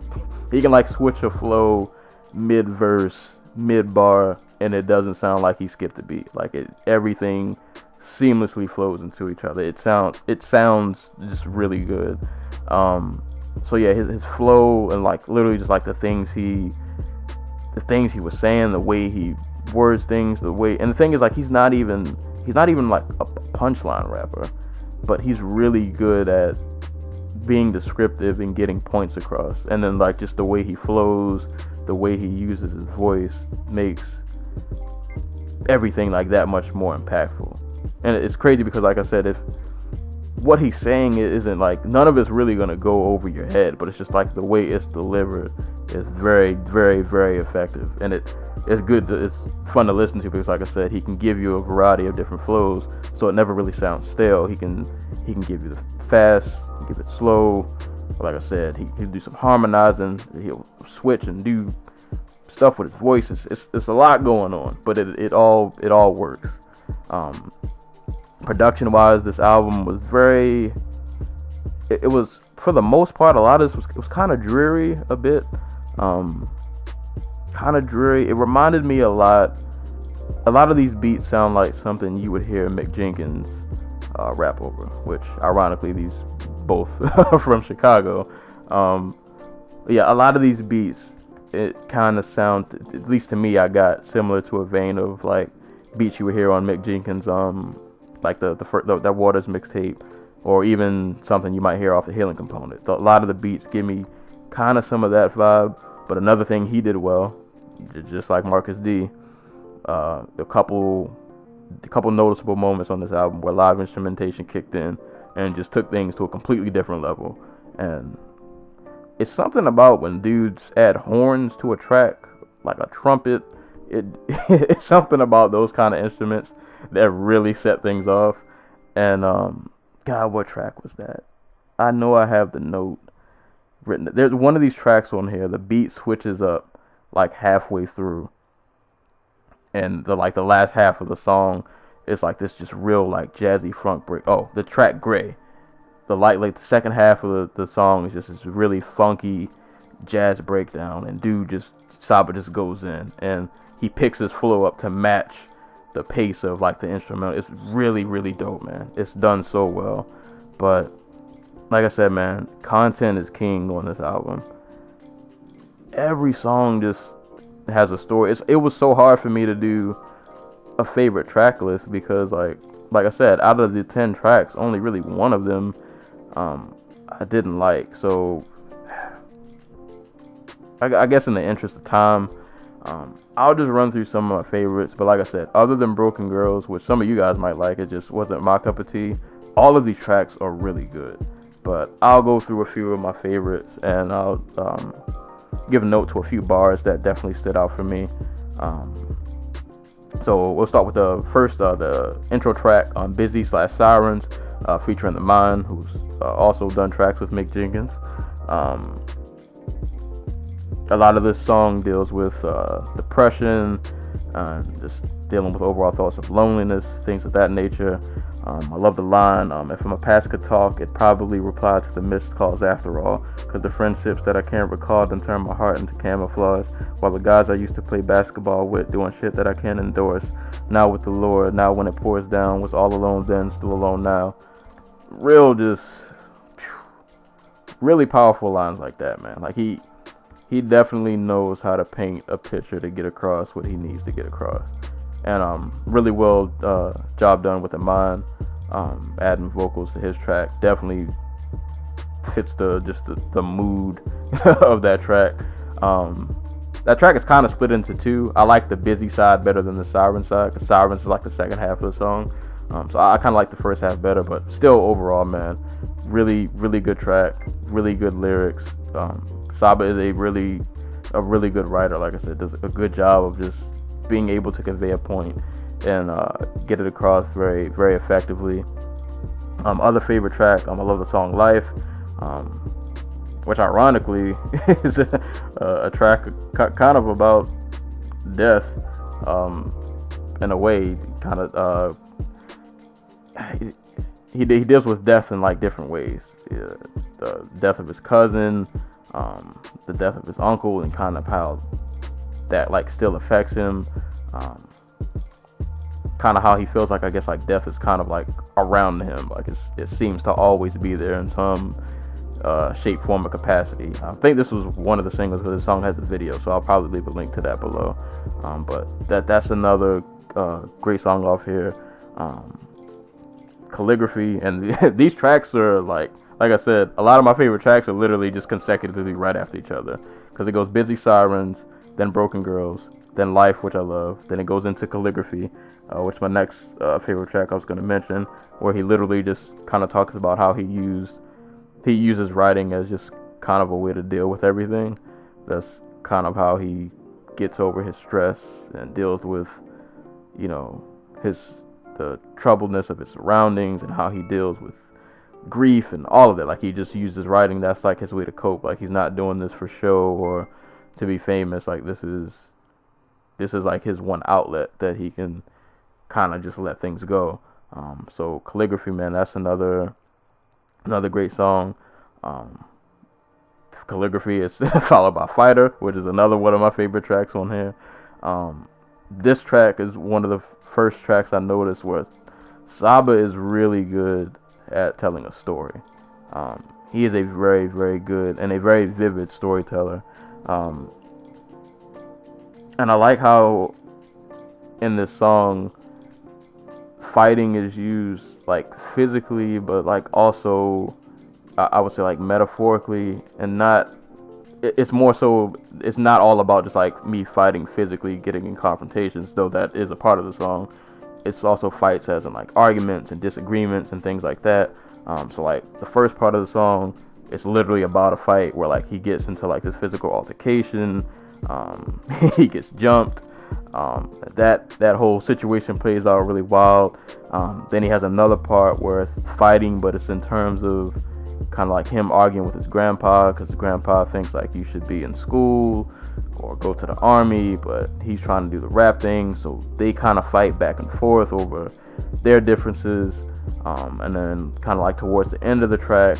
he can like switch a flow mid verse, mid bar, and it doesn't sound like he skipped a beat. Like everything seamlessly flows into each other. It sounds just really good. So yeah, his flow and like literally just like the things he was saying, the way he words things, and the thing is like he's not even like a punchline rapper, but he's really good at being descriptive and getting points across. And then like just the way he flows, the way he uses his voice makes everything like that much more impactful. And it's crazy because like I said, if what he's saying isn't like, none of it's really gonna go over your head, but it's just like the way it's delivered is very, very, very effective. And it's good it's fun to listen to because like I said, he can give you a variety of different flows, so it never really sounds stale. He can give you the fast, give it slow. Like I said, he can do some harmonizing, he'll switch and do stuff with his voice. It's a lot going on, but it all works. Production wise, this album was very, it was, for the most part, a lot of this was kind of dreary a bit. Kind of dreary. It reminded me a lot of these beats sound like something you would hear Mick Jenkins rap over, which ironically these both are from Chicago. Yeah, a lot of these beats, it kind of sound, at least to me, I got similar to a vein of like beats you would hear on Mick Jenkins, like the Waters mixtape, or even something you might hear off the Healing Component. A lot of the beats give me kind of some of that vibe. But another thing he did well, just like Marcus D, a couple noticeable moments on this album where live instrumentation kicked in and just took things to a completely different level. And it's something about when dudes add horns to a track, like a trumpet. It's something about those kind of instruments that really set things off. And God, what track was that? I know I have the note written. There's one of these tracks on here, the beat switches up like halfway through, and the last half of the song is like this just real like jazzy funk break. Oh, the track Gray, the second half of the song is just this really funky jazz breakdown, and Saba just goes in and he picks his flow up to match the pace of like the instrumental. It's really, really dope, man. It's done so well. But like I said, man, content is king on this album. Every song just has a story. It was so hard for me to do a favorite track list because like I said, out of the 10 tracks, only really one of them I didn't like. So I guess in the interest of time, I'll just run through some of my favorites. But like I said, other than Broken Girls, which some of you guys might like, it just wasn't my cup of tea. All of these tracks are really good. But I'll go through a few of my favorites, and I'll give a note to a few bars that definitely stood out for me. So we'll start with the first, the intro track on Busy/Sirens, featuring the Mayne, who's also done tracks with Mick Jenkins. A lot of this song deals with depression and just dealing with overall thoughts of loneliness, things of that nature. I love the line, if my past could talk, it probably replied to the missed calls after all, because the friendships that I can't recall done turn my heart into camouflage, while the guys I used to play basketball with doing shit that I can't endorse, now with the Lord, now when it pours down, was all alone then, still alone now. Really powerful lines like that, man. Like he definitely knows how to paint a picture to get across what he needs to get across. And really well job done with the Mayne. Adding vocals to his track definitely fits the mood of that track. That track is kind of split into two. I like the Busy side better than the Siren side, because Sirens is like the second half of the song. So I kind of like the first half better, but still overall, man, really, really good track, really good lyrics. Saba is a really good writer. Like I said, does a good job of just being able to convey a point and get it across very, very effectively. Other favorite track, I love the song Life, which ironically is a track kind of about death, in a way. Kind of he deals with death in like different ways. The death of his cousin, the death of his uncle, and kind of how that like still affects him. Kind of how he feels like, I guess, like death is kind of like around him, like it seems to always be there in some shape, form, or capacity. I think this was one of the singles, because the song has a video, so I'll probably leave a link to that below. But that's another great song off here. Calligraphy, and these tracks are like I said, a lot of my favorite tracks are literally just consecutively right after each other, because it goes Busy Sirens, then Broken Girls, then Life, which I love, then it goes into Calligraphy, which is my next favorite track I was going to mention, where he literally just kind of talks about how he uses writing as just kind of a way to deal with everything. That's kind of how he gets over his stress and deals with, the troubledness of his surroundings, and how he deals with grief and all of it. Like, he just uses writing. That's like his way to cope. Like, he's not doing this for show or to be famous. Like, this is like his one outlet that he can kind of just let things go. So Calligraphy, man, that's another great song. Calligraphy is followed by Fighter, which is another one of my favorite tracks on here. This track is one of the first tracks I noticed where Saba is really good at telling a story. He is a very, very good and a very vivid storyteller. And I like how in this song, fighting is used like physically, but like also, I would say like metaphorically, and it's more so, it's not all about just like me fighting physically, getting in confrontations, though that is a part of the song. It's also fights as in like arguments and disagreements and things like that. So like the first part of the song, it's literally about a fight where like he gets into like this physical altercation. He gets jumped. That whole situation plays out really wild. Then he has another part where it's fighting, but it's in terms of kind of like him arguing with his grandpa, because his grandpa thinks like you should be in school or go to the army, but he's trying to do the rap thing. So they kind of fight back and forth over their differences. And then kind of like towards the end of the track,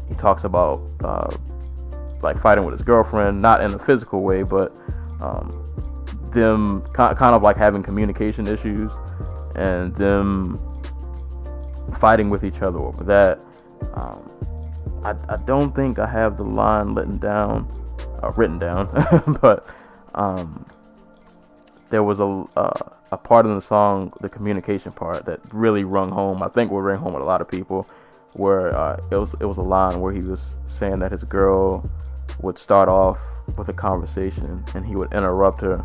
he talks about like fighting with his girlfriend, not in a physical way, but them kind of like having communication issues and them fighting with each other over that. I don't think I have the line written down, but there was a part in the song, the communication part, that really rung home. I think will ring home with a lot of people, where it was a line where he was saying that his girl would start off with a conversation and he would interrupt her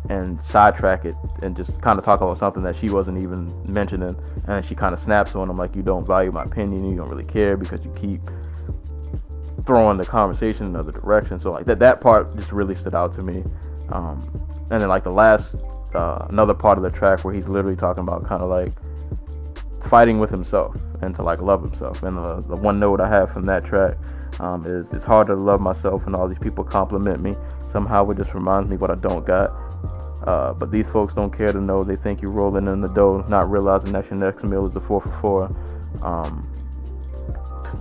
and sidetrack it and just kind of talk about something that she wasn't even mentioning, and she kind of snaps on him like, you don't value my opinion, you don't really care because you keep throwing the conversation in another direction. So like that part just really stood out to me. And then like the last another part of the track where he's literally talking about kind of like fighting with himself and to like love himself. And the one note I have from that track is, it's hard to love myself and all these people compliment me. Somehow it just reminds me what I don't got. But these folks don't care to know. They think you're rolling in the dough, not realizing that your next meal is a 4 for $4.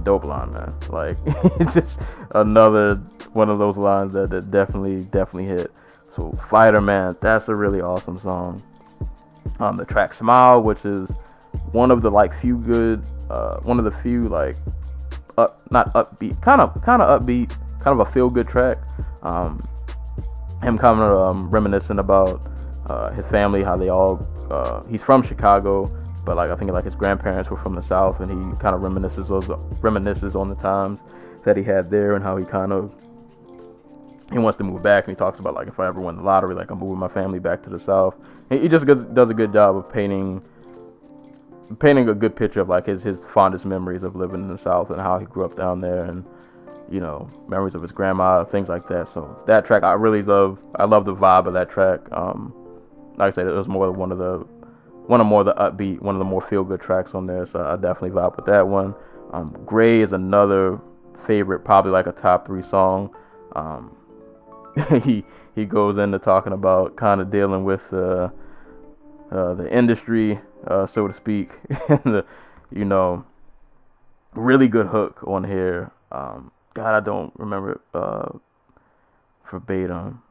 Dope line, man. Like, it's just another one of those lines that definitely hit. So Fighter, man, that's a really awesome song. The track Smile, which is one of the like few good, one of the few like not upbeat, kind of upbeat, kind of a feel good track. Him kind of reminiscing about his family, how they all he's from Chicago, but like I think like his grandparents were from the South, and he kind of reminisces on the times that he had there and how he wants to move back, and he talks about like, if I ever win the lottery, like I'm moving my family back to the South. And he just does a good job of painting a good picture of like his fondest memories of living in the South and how he grew up down there, and you know, memories of his grandma, things like that. So that track I really love. I love the vibe of that track. Like I said, it was one of the upbeat, one of the more feel good tracks on there. So I definitely vibe with that one. Gray is another favorite, probably like a top 3 song. He goes into talking about kind of dealing with the industry, so to speak. And you know, really good hook on here. God, I don't remember it verbatim.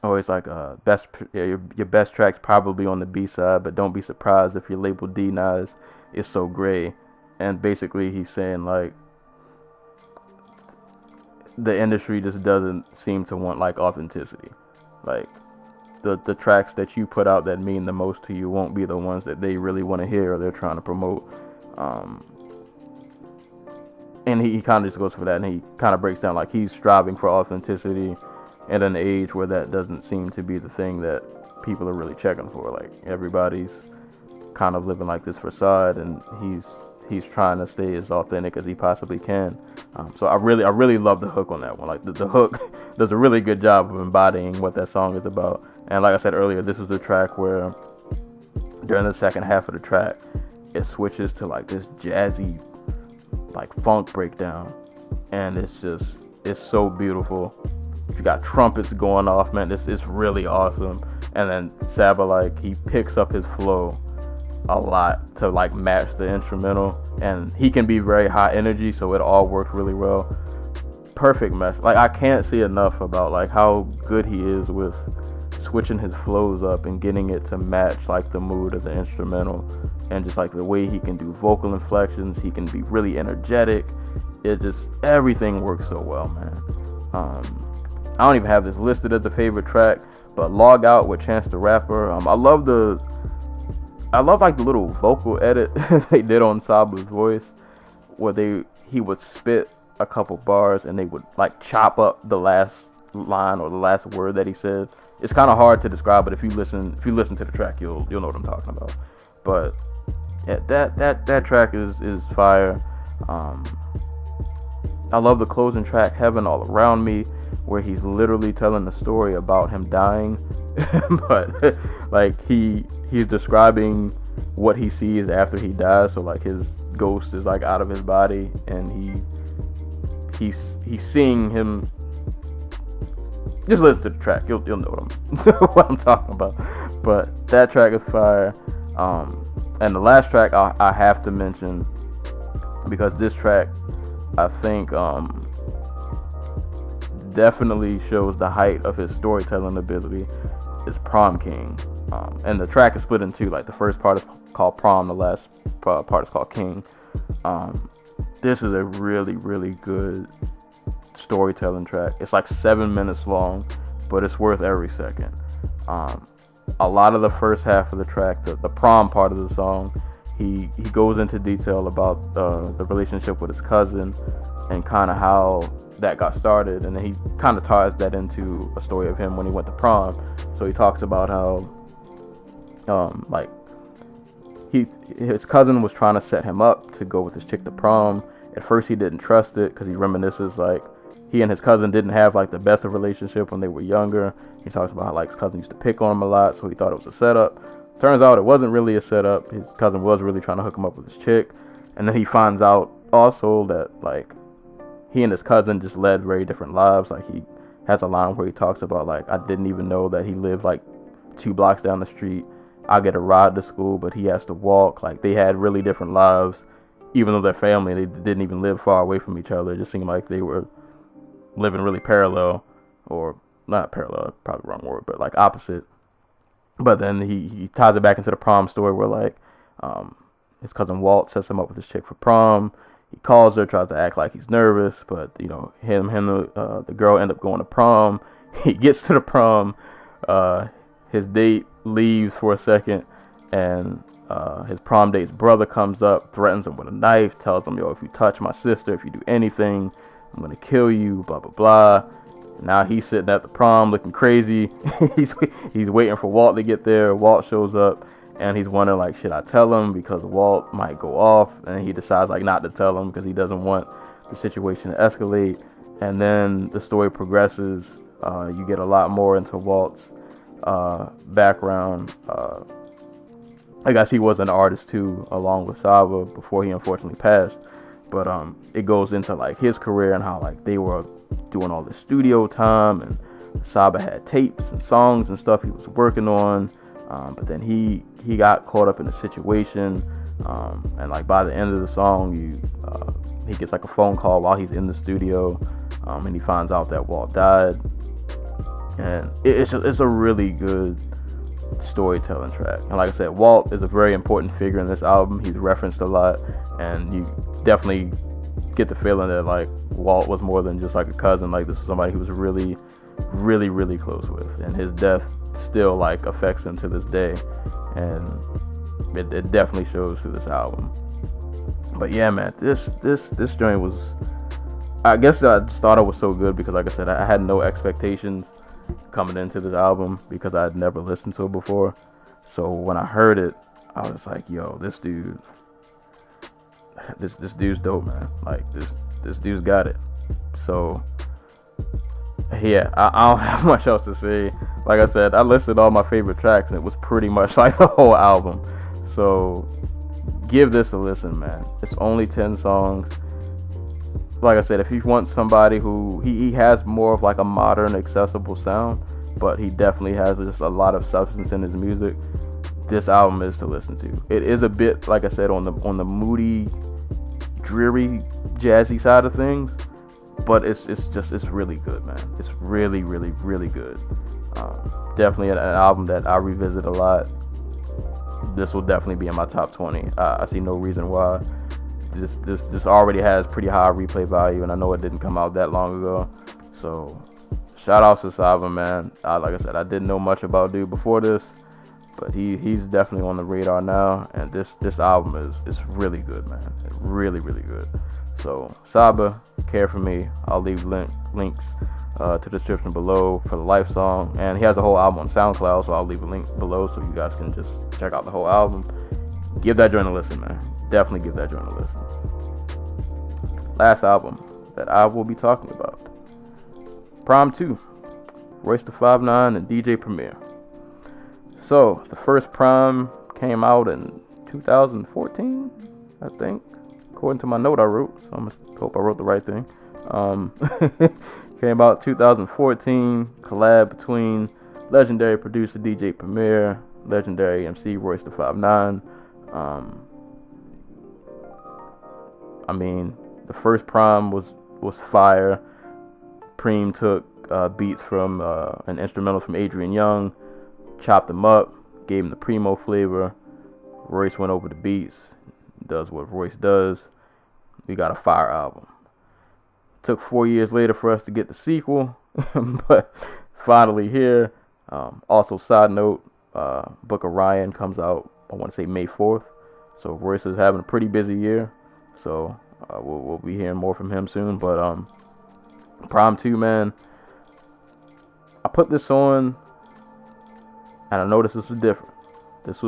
Oh, it's like your best track's probably on the B side, but don't be surprised if your label denies it's so gray. And basically he's saying like the industry just doesn't seem to want like authenticity. Like the tracks that you put out that mean the most to you won't be the ones that they really want to hear or they're trying to promote. And he kind of just goes for that, and he kind of breaks down like he's striving for authenticity in an age where that doesn't seem to be the thing that people are really checking for. Like everybody's kind of living like this facade, and he's trying to stay as authentic as he possibly can. So I really love the hook on that one. Like the hook does a really good job of embodying what that song is about. And like I said earlier, this is the track where during the second half of the track, it switches to like this jazzy, like funk breakdown, and it's so beautiful. You got trumpets going off, man. It's really awesome. And then Saba, like, he picks up his flow a lot to like match the instrumental, and he can be very high energy, so it all works really well. Perfect mesh. Like, I can't say enough about like how good he is with switching his flows up and getting it to match like the mood of the instrumental, and just like the way he can do vocal inflections. He can be really energetic. It just, everything works so well, man. I don't even have this listed as a favorite track, but Log Out with Chance the Rapper. I love like the little vocal edit they did on Saba's voice, where he would spit a couple bars and they would like chop up the last line or the last word that he said. It's kind of hard to describe, but if you listen to the track, you'll know what I'm talking about. But yeah, that track is fire. I love the closing track, Heaven All Around Me, where he's literally telling the story about him dying, but like he's describing what he sees after he dies. So like his ghost is like out of his body, and he's seeing him. Just listen to the track, you'll know what I'm talking about. But that track is fire. And the last track I have to mention, because this track I think definitely shows the height of his storytelling ability, is Prom King. And the track is split in two. Like, the first part is called Prom, the last part is called King. This is a really, really good storytelling track. It's like 7 minutes long, but it's worth every second. A lot of the first half of the track, the prom part of the song, he goes into detail about the relationship with his cousin and kind of how that got started, and then he kind of ties that into a story of him when he went to prom. So he talks about how his cousin was trying to set him up to go with his chick to prom. At first he didn't trust it, because he reminisces like he and his cousin didn't have like the best of relationship when they were younger. He talks about how like his cousin used to pick on him a lot, so he thought it was a setup. Turns out it wasn't really a setup. His cousin was really trying to hook him up with his chick. And then he finds out also that like he and his cousin just led very different lives. Like, he has a line where he talks about like, I didn't even know that he lived like 2 blocks down the street. I get a ride to school, but he has to walk. Like, they had really different lives, even though they're family. They didn't even live far away from each other. It just seemed like they were living really parallel, or not parallel, probably the wrong word, but like opposite. But then he ties it back into the prom story, where like his cousin Walt sets him up with his chick for prom. He calls her, tries to act like he's nervous, but you know, the girl end up going to prom. He gets to the prom. His date leaves for a second, and his prom date's brother comes up, threatens him with a knife, tells him, yo, if you touch my sister, if you do anything, I'm gonna kill you, blah blah blah. Now he's sitting at the prom looking crazy. he's waiting for Walt to get there. Walt shows up, and he's wondering like, should I tell him, because Walt might go off, and he decides like not to tell him because he doesn't want the situation to escalate. And then the story progresses. You get a lot more into Walt's background. I guess he was an artist too, along with Saba, before he unfortunately passed. But it goes into like his career and how like they were doing all this studio time, and Saba had tapes and songs and stuff he was working on. But then he got caught up in a situation, and like by the end of the song, he gets like a phone call while he's in the studio, and he finds out that Walt died. And it's a really good storytelling track. And like I said, Walt is a very important figure in this album. He's referenced a lot, and you definitely get the feeling that like Walt was more than just like a cousin. Like, this was somebody he was really, really, really close with, and his death still like affects him to this day, and it definitely shows through this album. But yeah, man, this joint was, I guess I just thought it was so good because, like I said, I had no expectations coming into this album because I had never listened to it before. So when I heard it, I was like, yo, this dude's dope, man. Like, this dude's got it. So yeah, I don't have much else to say. Like I said, I listed all my favorite tracks, and it was pretty much like the whole album. So give this a listen, man. It's only 10 songs. Like I said, if you want somebody who he has more of like a modern, accessible sound, but he definitely has just a lot of substance in his music. This album is to listen to. It is a bit, like I said, on the moody, dreary, jazzy side of things, but it's really good, man. It's really, really, really good. Definitely an album that I revisit a lot. This will definitely be in my top 20. I see no reason why. This already has pretty high replay value, and I know it didn't come out that long ago. So shout out to Saba, man. Like I said, I didn't know much about dude before this, but he's definitely on the radar now, and this album is really good, man. Really, really good. So Saba, Care For Me. I'll leave links to the description below for the Life song, and he has a whole album on SoundCloud, so I'll leave a link below so you guys can just check out the whole album. Give that joint a listen, man. Definitely give that joint a listen. Last album that I will be talking about, Prhyme 2, Royce the 5'9" and DJ Premier. So the first Prhyme came out in 2014, I think, according to my note I wrote. So I'm gonna hope I wrote the right thing. Came out 2014, collab between legendary producer DJ Premier, legendary MC Royce the 5'9". I mean, the first Prhyme was fire. Prhyme took beats from an instrumental from Adrian Young, chopped them up, gave him the Primo flavor. Royce went over the beats, does what Royce does. We got a fire album. Took 4 years later for us to get the sequel, but finally here. Also, side note, Book of Ryan comes out, I want to say May 4th. So Royce is having a pretty busy year. So we'll be hearing more from him soon. But Prhyme 2, man, I put this on, and I noticed this was different. This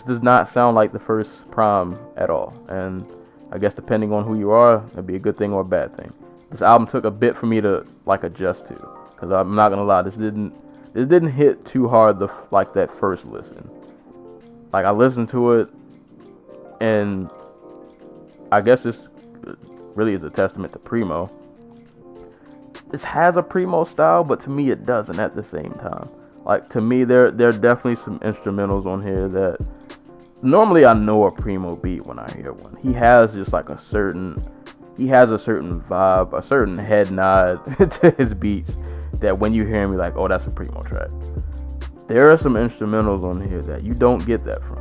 does not sound like the first Prhyme at all. And I guess depending on who you are, it'd be a good thing or a bad thing. This album took a bit for me to like adjust to, because I'm not gonna lie, this didn't hit too hard like that first listen. Like, I listened to it, and I guess this really is a testament to Primo. This has a Primo style, but to me it doesn't at the same time. Like, to me, there are definitely some instrumentals on here that normally I know a Primo beat when I hear one. He has just like a certain vibe, a certain head nod to his beats that when you hear him, you're like, oh, that's a Primo track. There are some instrumentals on here that you don't get that from.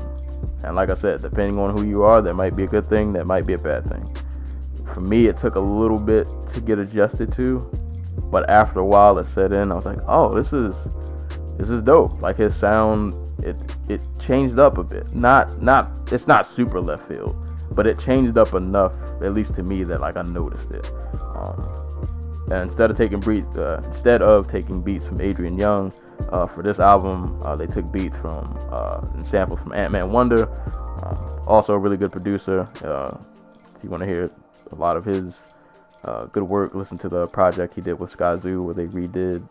And like I said, depending on who you are, that might be a good thing, that might be a bad thing. For me, it took a little bit to get adjusted to, but after a while it set in. I was like, oh, this is dope. Like, his sound, it changed up a bit. It's not super left field, but it changed up enough, at least to me, that like I noticed it. And instead of taking beats from Adrian Young for this album, they took beats from and samples from Ant-Man Wonder. Also a really good producer. If you want to hear a lot of his good work, listen to the project he did with Skyzoo, where they redid.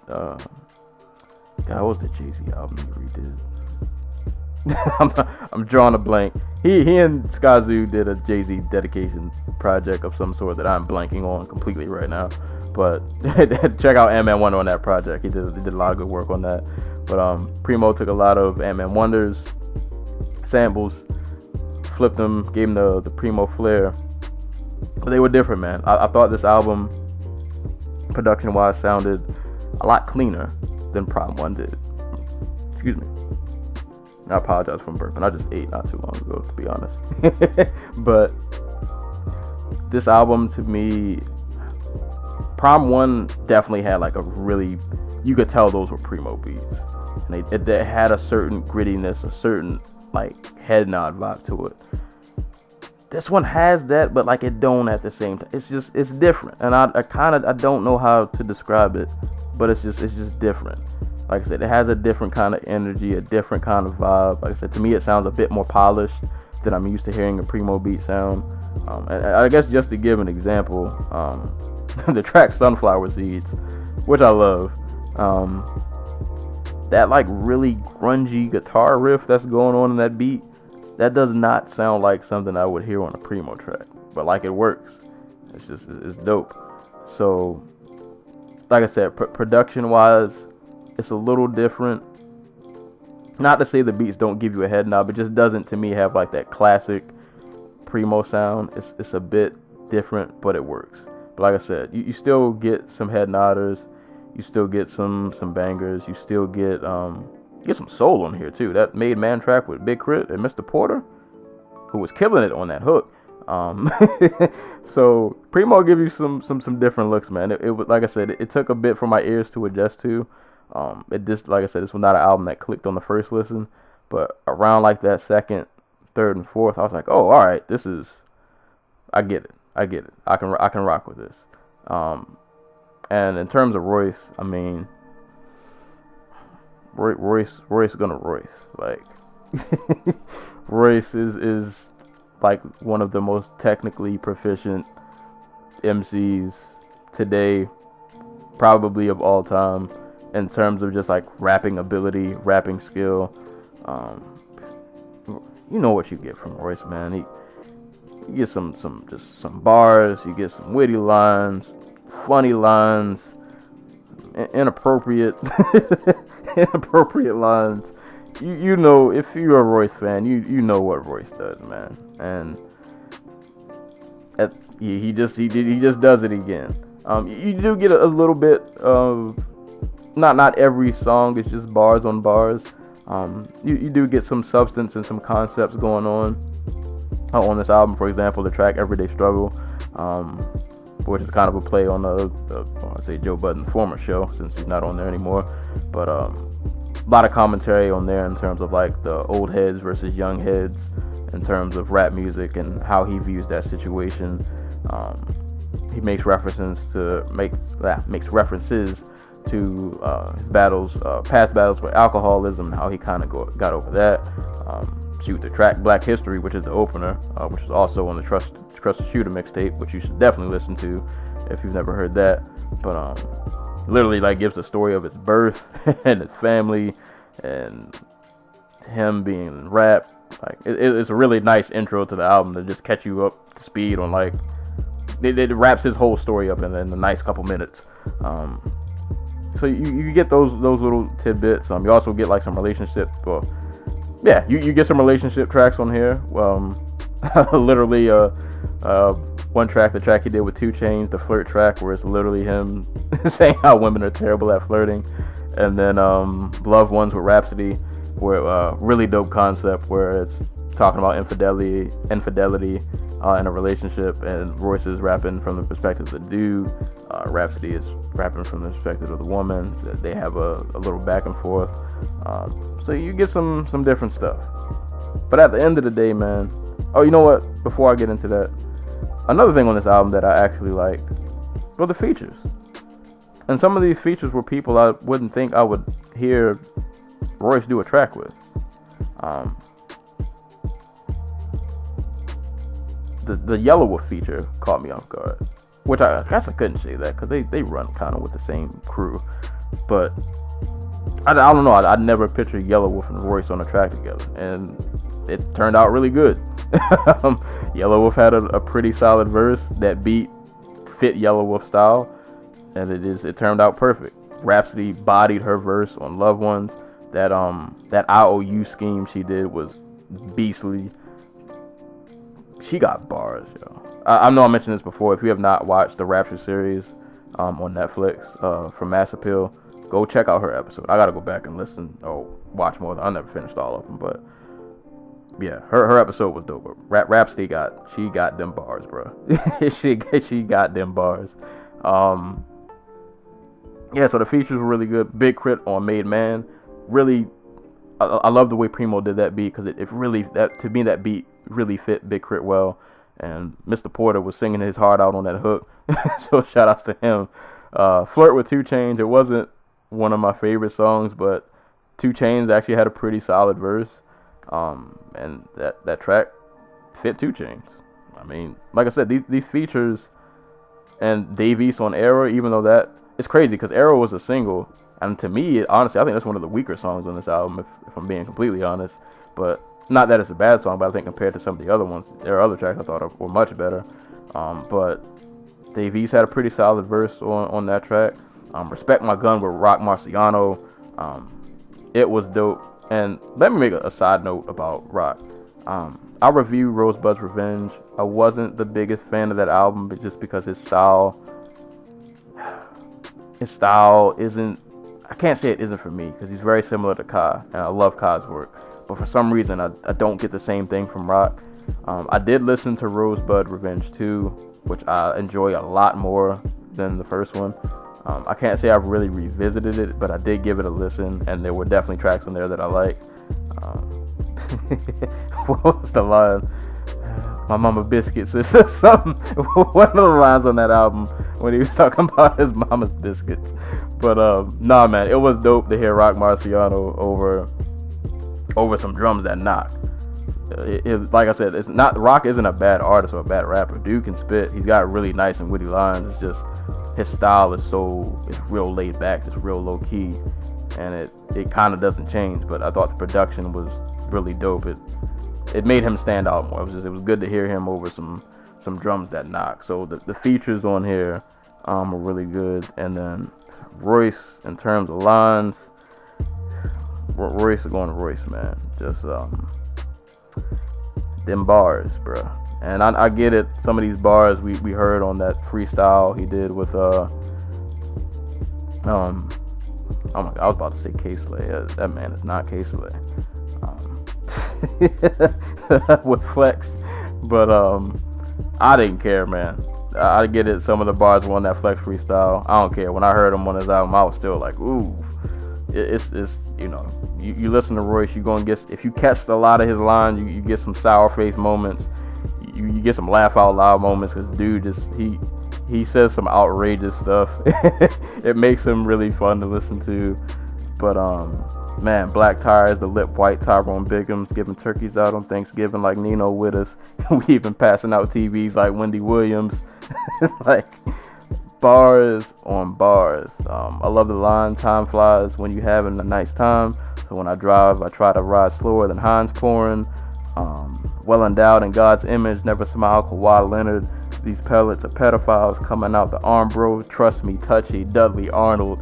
What was the Jay-Z album he redid? I'm drawing a blank. He and Skyzoo did a Jay-Z dedication project of some sort that I'm blanking on completely right now. But check out Ant-Man Wonder on that project. He did a lot of good work on that. But Primo took a lot of Ant-Man Wonder's samples, flipped them, gave him the Primo flair. But they were different, man. I thought this album, production-wise, sounded a lot cleaner than Prhyme 1 did. Excuse me. I apologize for burping. I just ate not too long ago, to be honest. But this album, to me, Prhyme 1 definitely had like a really, you could tell those were Primo beats. And they had a certain grittiness, a certain like head nod vibe to it. This one has that, but like it don't at the same time. It's different. And I don't know how to describe it, but it's just different. Like I said, it has a different kind of energy, a different kind of vibe. Like I said, to me, it sounds a bit more polished than I'm used to hearing a Primo beat sound. And I guess just to give an example, the track Sunflower Seeds, which I love, that like really grungy guitar riff that's going on in that beat, that does not sound like something I would hear on a Primo track. But like, it works. It's dope. So, like I said, production-wise, It's a little different. Not to say the beats don't give you a head nod, but just doesn't to me have like that classic Primo sound. It's a bit different, but it works. But like I said, you still get some head nodders, you still get some bangers, you still get some soul on here too. That Made Man track with Big Crit and Mr. Porter, who was killing it on that hook. So Primo give you some different looks, man. It was, like I said, it took a bit for my ears to adjust to. Like I said, this was not an album that clicked on the first listen, but around like that second, third, and fourth, I was like, oh, all right, I get it. I can rock with this. And in terms of Royce, I mean, Royce gonna Royce. Like, Royce is like one of the most technically proficient MCs today, probably of all time, in terms of just like rapping ability, rapping skill. You know what you get from Royce, man. You get some bars, you get some witty lines, funny lines, inappropriate lines. You know, if you're a Royce fan, you know what Royce does, man. And he just does it again. You do get a little bit of, not every song is just bars on bars. You do get some substance and some concepts going on this album. For example, the track Everyday Struggle, which is kind of a play on I'd say Joe Budden's former show, since he's not on there anymore. But a lot of commentary on there in terms of like the old heads versus young heads, in terms of rap music and how he views that situation. He makes references to his past battles with alcoholism, and how he kind of got over that. The track Black History, which is the opener, which is also on the Trust the Shooter mixtape, which you should definitely listen to if you've never heard that. But literally like gives the story of his birth and his family and him being in rap. Like it's a really nice intro to the album to just catch you up to speed on like it wraps his whole story up in a nice couple minutes. So you get those little tidbits. You also get like some relationship. Well, yeah, you get some relationship tracks on here. Literally, one track, the track he did with 2 Chainz, the flirt track, where it's literally him saying how women are terrible at flirting, and then Loved Ones with Rhapsody, where really dope concept where it's talking about infidelity in a relationship, and Royce is rapping from the perspective of the dude. Rhapsody is rapping from the perspective of the woman. So they have a little back and forth. So you get some different stuff. But at the end of the day, man. Oh, you know what? Before I get into that, another thing on this album that I actually like were the features. And some of these features were people I wouldn't think I would hear Royce do a track with. The Yellow Wolf feature caught me off guard, which I guess I couldn't say that because they run kind of with the same crew, but I don't know. I'd never pictured Yellow Wolf and Royce on a track together, and it turned out really good. Yellow Wolf had a pretty solid verse. That beat fit Yellow Wolf style, and it turned out perfect. Rhapsody bodied her verse on Loved Ones. That IOU scheme she did was beastly. She got bars, yo. I know I mentioned this before. If you have not watched the Rapture series on Netflix from Mass Appeal, go check out her episode. I gotta go back and listen or watch more. I never finished all of them, but yeah, her episode was dope. Rhapsody got them bars, bro. she got them bars. Yeah, so the features were really good. Big Crit on Made Man. Really, I love the way Primo did that beat because it really, to me, that beat really fit Big Crit well. And Mr. Porter was singing his heart out on that hook. So shout outs to him. Flirt with 2 Chainz. It wasn't one of my favorite songs, but 2 Chainz actually had a pretty solid verse. And that track fit 2 Chainz. I mean, like I said, these features and Dave East on Era, even though that it's crazy because Era was a single, and to me, honestly, I think that's one of the weaker songs on this album, if I'm being completely honest. But not that it's a bad song, but I think compared to some of the other ones, there are other tracks I thought were much better. But Dave East had a pretty solid verse on that track. Respect My Gun with Rock Marciano. It was dope. And let me make a side note about Rock. I reviewed Rosebud's Revenge. I wasn't the biggest fan of that album, but just because his style isn't, I can't say it isn't for me, because he's very similar to Kai, and I love Kai's work. But for some reason, I don't get the same thing from Rock. I did listen to Rosebud Revenge 2, which I enjoy a lot more than the first one. I can't say I've really revisited it, but I did give it a listen, and there were definitely tracks on there that I liked. What was the line? My mama biscuits. It's something. One of the lines on that album when he was talking about his mama's biscuits. But nah, man, it was dope to hear Rock Marciano over some drums that knock. Like I said, it's not, Rock isn't a bad artist or a bad rapper. Dude can spit. He's got really nice and witty lines. It's just his style is it's real laid back. It's real low key, and it kind of doesn't change. But I thought the production was really dope. It made him stand out more. It was good to hear him over some drums that knock. So the features on here are really good. And then Royce, in terms of lines, Royce is going to Royce, man. Just them bars, bro. And I get it. Some of these bars we heard on that freestyle he did with oh my God, I was about to say K-Slay. That man is not K-Slay. With Flex, but I didn't care, man. I get it. Some of the bars were on that Flex freestyle. I don't care. When I heard him on his album, I was still like, ooh. It's you know, you listen to Royce, you're gonna get, if you catch a lot of his lines, you get some sour face moments. You get some laugh out loud moments, because dude he says some outrageous stuff. It makes him really fun to listen to. But man, Black Tires, the Lip White, Tyrone Biggums giving turkeys out on Thanksgiving like Nino with us. We even passing out TVs like Wendy Williams. Like, bars on bars. I love the line, time flies when you having a nice time. So when I drive, I try to ride slower than Heinz pouring. Well endowed in God's image, never smile, Kawhi Leonard. These pellets are pedophiles coming out the arm, bro. Trust me, touchy, Dudley Arnold.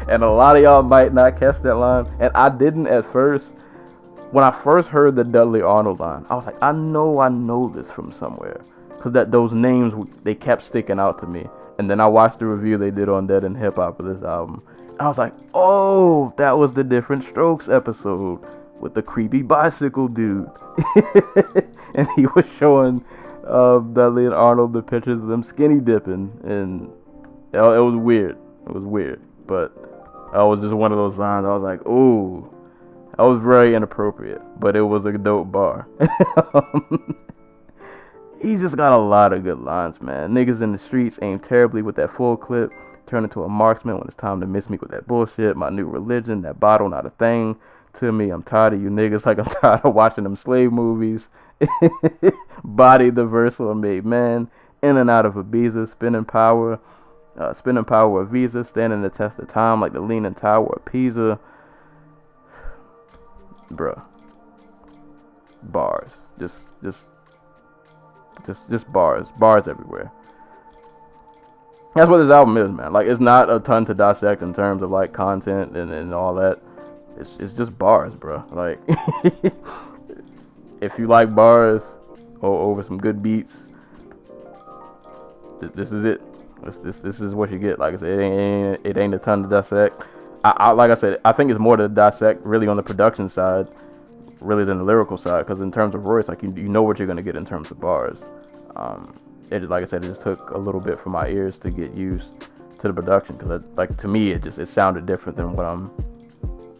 And a lot of y'all might not catch that line. And I didn't at first. When I first heard the Dudley Arnold line, I was like, I know this from somewhere. Because those names, they kept sticking out to me. And then I watched the review they did on Dead and Hip Hop of this album. I was like, oh, that was the Different Strokes episode with the creepy bicycle dude. And he was showing Dudley and Arnold the pictures of them skinny dipping, and it was weird. It was weird, but that was just one of those lines. I was like, ooh, that was very inappropriate, but it was a dope bar. He's just got a lot of good lines, man. Niggas in the streets aim terribly with that full clip, turn into a marksman when it's time to miss me with that bullshit. My new religion, that bottle not a thing to me. I'm tired of you niggas, like I'm tired of watching them slave movies. Body the verse or made man, in and out of Ibiza, spinning power of Visa, standing the test of time like the leaning tower of Pisa. Bruh, bars, just bars everywhere. That's what this album is, man. Like, it's not a ton to dissect in terms of like content and all that. It's just bars, bro. Like, if you like bars over some good beats, this is it. This is what you get. Like I said, it ain't a ton to dissect. I like I said, I think it's more to dissect really on the production side, really than the lyrical side. Because in terms of Royce, like you know what you're gonna get in terms of bars. Like I said, it just took a little bit for my ears to get used to the production. Because like to me, it sounded different than what I'm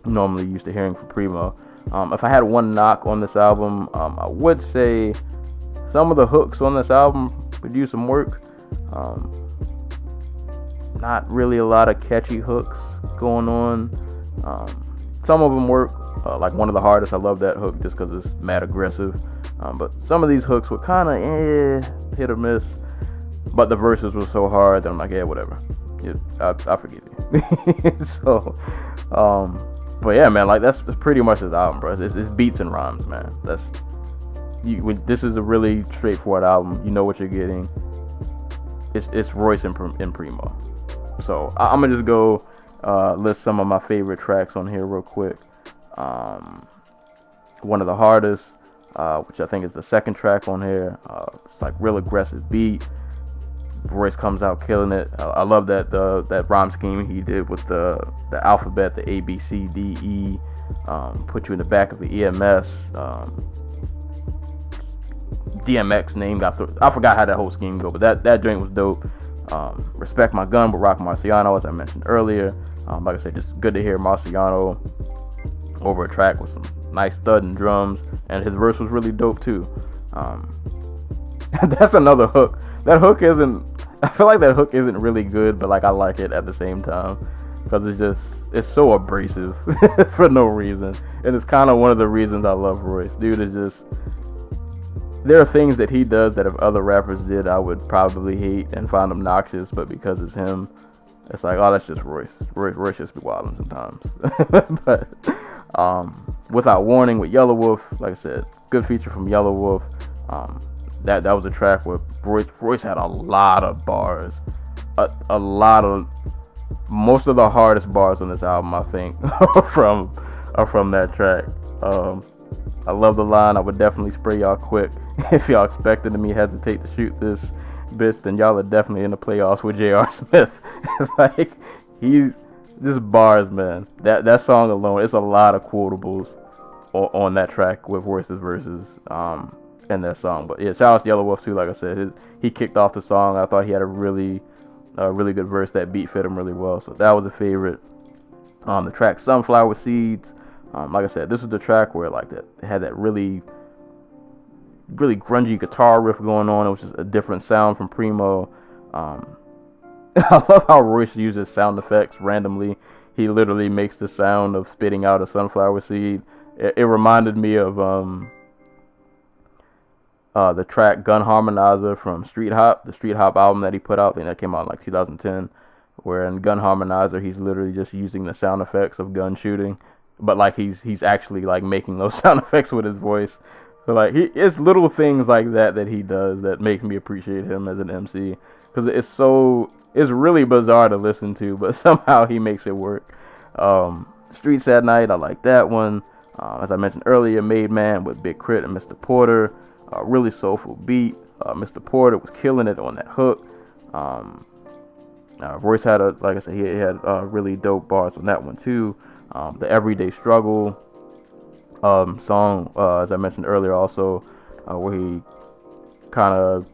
normally used to hearing from Primo. If I had one knock on this album, I would say some of the hooks on this album could use some work. Not really a lot of catchy hooks going on. Some of them work. Like One of the Hardest, I love that hook just because it's mad aggressive. But some of these hooks were kind of hit or miss. But the verses were so hard that I'm like, yeah, whatever. I forgive you. So, but yeah, man, like that's pretty much his album, bro. It's beats and rhymes, man. This is a really straightforward album. You know what you're getting. It's Royce and Primo. So I'm gonna just go list some of my favorite tracks on here real quick. One of the hardest, which I think is the second track on here. It's like real aggressive beat. Royce comes out killing it. I love that rhyme scheme he did with the alphabet, the A, B, C, D, E. Put you in the back of the EMS. DMX name got through. I forgot how that whole scheme go, but that joint was dope. Respect My Gun with Rock Marciano, as I mentioned earlier. Like I said, just good to hear Marciano over a track with some nice thudding drums, and his verse was really dope too. That's another hook. That hook isn't. I feel like that hook isn't really good, but like I like it at the same time because it's so abrasive for no reason, and it's kind of one of the reasons I love Royce. Dude is just. There are things that he does that if other rappers did, I would probably hate and find obnoxious, but because it's him, it's like, oh, that's just Royce. Royce just be wilding sometimes. But Without Warning with Yellow Wolf, like I said, good feature from Yellow Wolf. That was a track where Royce had a lot of bars, a lot of, most of the hardest bars on this album, I think, are from that track. I love the line, I would definitely spray y'all quick. If y'all expected me hesitate to shoot this bitch, then y'all are definitely in the playoffs with J.R. Smith. Like, he's just bars, man. That song alone, it's a lot of quotables on that track with Royce's verses in that song. But yeah, shout out to Yellow Wolf too. Like I said, he kicked off the song. I thought he had a really good verse. That beat fit him really well, so that was a favorite. The track Sunflower Seeds. Like I said, this was the track where like that had that really grungy guitar riff going on. It was just a different sound from Primo. I love how Royce uses sound effects randomly. He literally makes the sound of spitting out a sunflower seed. It reminded me of the track Gun Harmonizer from Street Hop, the Street Hop album that he put out. I think that came out in like 2010. Where in Gun Harmonizer, he's literally just using the sound effects of gun shooting. But like he's actually like making those sound effects with his voice. So like it's little things like that he does that makes me appreciate him as an MC, because it's really bizarre to listen to, but somehow he makes it work. Streets at Night, I like that one. As I mentioned earlier, Made Man with Big Crit and Mr. Porter, really soulful beat. Mr. Porter was killing it on that hook. Royce had like I said, he had really dope bars on that one too. The Everyday Struggle song, as I mentioned earlier, also where he kind of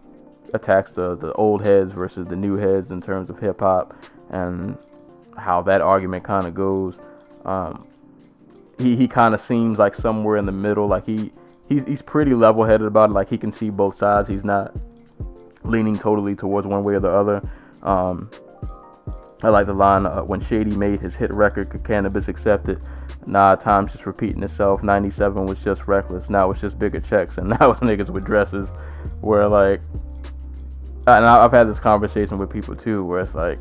attacks the old heads versus the new heads in terms of hip hop and how that argument kind of goes. He kind of seems like somewhere in the middle. Like he's pretty level headed about it. Like he can see both sides. He's not leaning totally towards one way or the other. I like the line, when Shady made his hit record, Could Cannabis Accept It? Nah, time's just repeating itself. 97 was just reckless. Now it's just bigger checks. And now it's niggas with dresses. Where like, and I've had this conversation with people too, where it's like,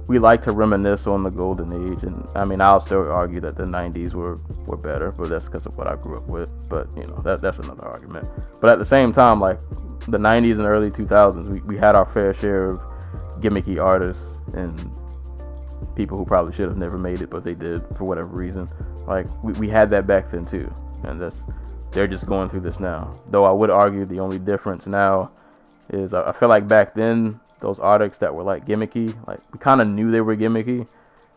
we like to reminisce on the golden age. And I mean, I'll still argue that the 90s were better, but that's because of what I grew up with. But you know, that's another argument. But at the same time, like the 90s and early 2000s, we had our fair share of gimmicky artists and people who probably should have never made it, but they did for whatever reason. Like we had that back then too, and they're just going through this now. Though I would argue the only difference now is I feel like back then those artists that were like gimmicky, like we kind of knew they were gimmicky,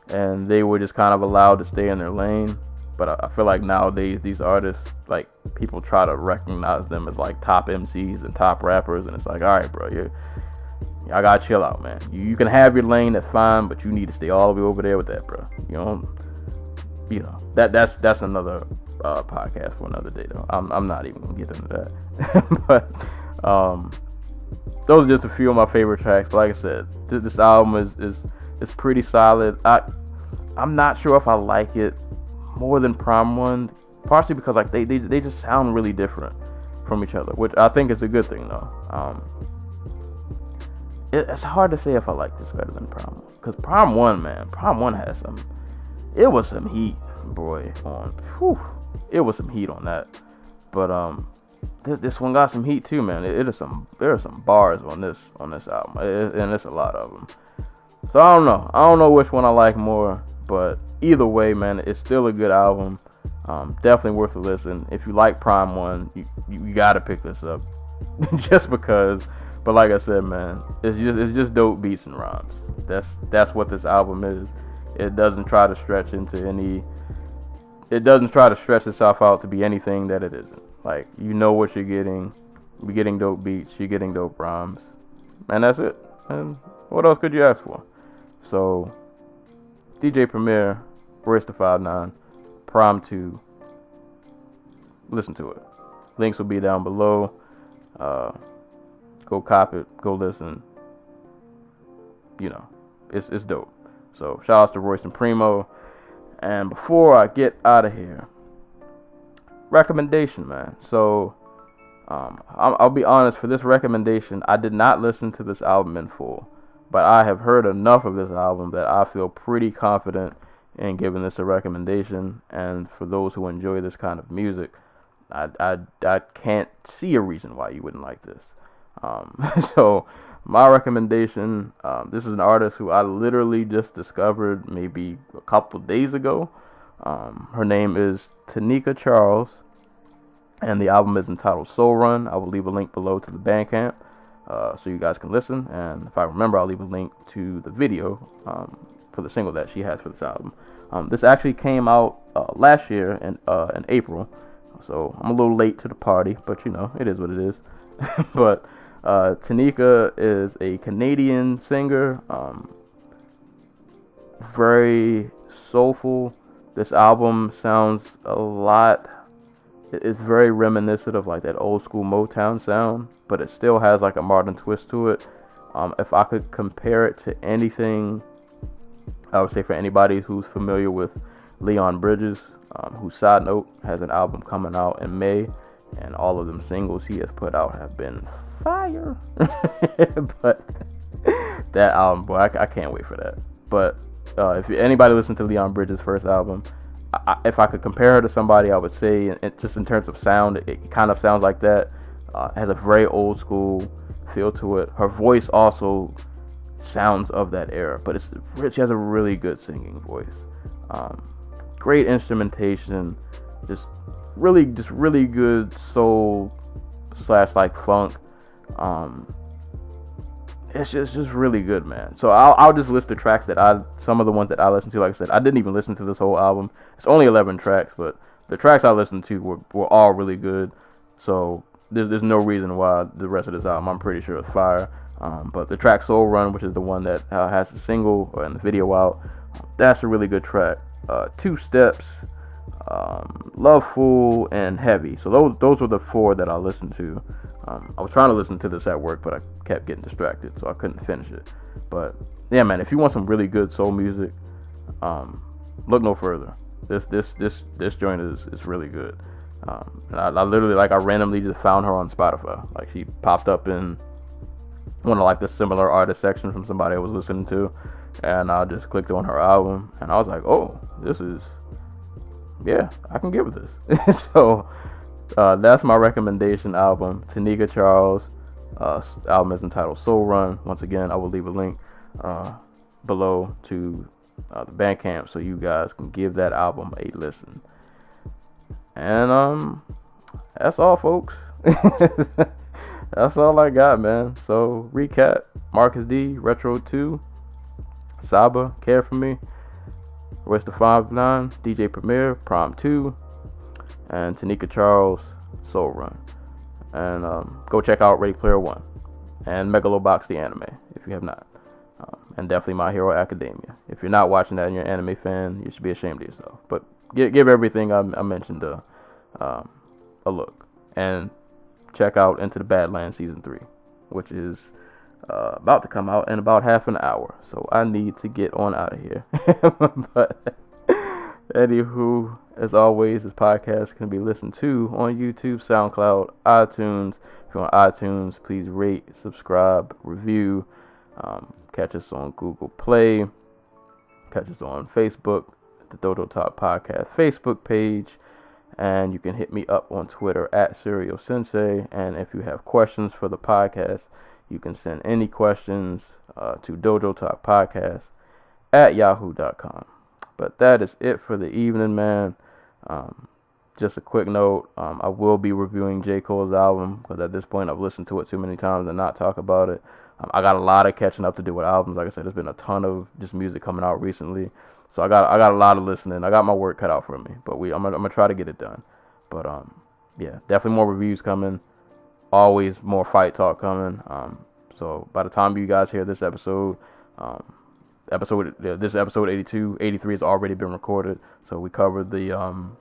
and they were just kind of allowed to stay in their lane. But I feel like nowadays these artists, like people try to recognize them as like top MCs and top rappers, and it's like, all right, bro, I gotta chill out, man. You can have your lane, that's fine, but you need to stay all the way over there with that, bro. You know that's another podcast for another day, though. I'm not even gonna get into that. But those are just a few of my favorite tracks. But like I said, this album is pretty solid. I'm not sure if I like it more than Prime 1, partially because like they just sound really different from each other, which I think is a good thing though. It's hard to say if I like this better than Prime 1, because Prime 1 had it was some heat, boy. It was some heat on that. But this one got some heat too, man. There are some bars on this album, and it's a lot of them. So I don't know. I don't know which one I like more, but either way, man, it's still a good album. Definitely worth a listen. If you like Prhyme 1, you gotta pick this up, just because. But like I said, man, it's just dope beats and rhymes. That's what this album is. It doesn't try to stretch into any. It doesn't try to stretch itself out to be anything that it isn't. Like, you know what you're getting. You're getting dope beats. You're getting dope rhymes, and that's it. And what else could you ask for? So, DJ Premier, Royce the 5'9", Prhyme 2. Listen to it. Links will be down below. Go cop it. Go listen. You know, it's dope. So, shout outs to Royce and Primo. And before I get out of here, recommendation, man. So, I'll be honest, for this recommendation, I did not listen to this album in full. But I have heard enough of this album that I feel pretty confident in giving this a recommendation. And for those who enjoy this kind of music, I can't see a reason why you wouldn't like this. So my recommendation, this is an artist who I literally just discovered maybe a couple days ago. Her name is Tanika Charles, and the album is entitled Soul Run. I will leave a link below to the Bandcamp, so you guys can listen. And if I remember, I'll leave a link to the video for the single that she has for this album. This actually came out last year in April, so I'm a little late to the party, but you know, it is what it is. But Tanika is a Canadian singer, very soulful. This album sounds a lot, it's very reminiscent of like that old school Motown sound, but it still has like a modern twist to it. If I could compare it to anything, I would say for anybody who's familiar with Leon Bridges, who, side note, has an album coming out in May, and all of them singles he has put out have been fire. But that album, boy, I can't wait for that. But if anybody listened to Leon Bridges' first album, if I could compare her to somebody, I would say, just in terms of sound, it kind of sounds like that. Has a very old school feel to it. Her voice also sounds of that era, but she has a really good singing voice. Great instrumentation, just really good soul / like funk. It's just really good, man. So I'll just list the tracks some of the ones that I listened to. Like I said, I didn't even listen to this whole album. It's only 11 tracks, but the tracks I listened to were all really good. So there's no reason why the rest of this album, I'm pretty sure, is fire. But the track Soul Run, which is the one that has the single and the video out, that's a really good track. 2 Steps, Loveful, and Heavy. So those were the 4 that I listened to. I was trying to listen to this at work, but I kept getting distracted, so I couldn't finish it. But yeah, man, if you want some really good soul music, look no further. This joint is really good. And I literally, I randomly just found her on Spotify. Like, she popped up in one of the similar artist section from somebody I was listening to, and I just clicked on her album, and I was like, oh, I can get with this. So that's my recommendation album, Tanika Charles. Album is entitled Soul Run. Once again, I will leave a link below to the Bandcamp, so you guys can give that album a listen. And that's all, folks. That's all I got, man. So recap: Marcus D, Retro 2, Saba, Care For Me, Royce the 5'9", DJ Premier, Prhyme 2, and Tanika Charles, Soul Run. And go check out Ready Player One and Megalobox the anime if you have not. And definitely My Hero Academia. If you're not watching that and you're an anime fan, you should be ashamed of yourself. But give everything I mentioned a look. And check out Into the Badlands Season 3, which is about to come out in about half an hour. So I need to get on out of here. But anywho, as always, this podcast can be listened to on YouTube, SoundCloud, iTunes. If you're on iTunes, please rate, subscribe, review. Catch us on Google Play. Catch us on Facebook, the Dojotalkpodcast Facebook page. And you can hit me up on Twitter at Serial Sensei. And if you have questions for the podcast, You can send any questions to Dojotalkpodcast at yahoo.com. But that is it for the evening, man. Just a quick note, I will be reviewing J. Cole's album, because at this point I've listened to it too many times and not talk about it. I got a lot of catching up to do with albums. Like I said, there's been a ton of just music coming out recently. So I got a lot of listening. I got my work cut out for me, but I'm gonna try to get it done. But yeah, definitely more reviews coming. Always more fight talk coming. So by the time you guys hear this episode, this episode 82, 83 has already been recorded. So we covered the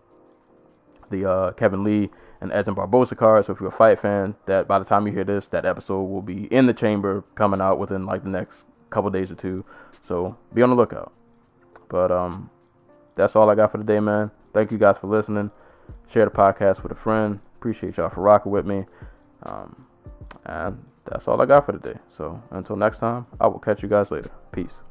Kevin Lee and Edson Barbosa card. So if you're a fight fan, that by the time you hear this, that episode will be in the chamber, coming out within like the next couple days or two. So be on the lookout. But that's all I got for today, man. Thank you guys for listening. Share the podcast with a friend. Appreciate y'all for rocking with me. And that's all I got for today. So until next time, I will catch you guys later. Peace.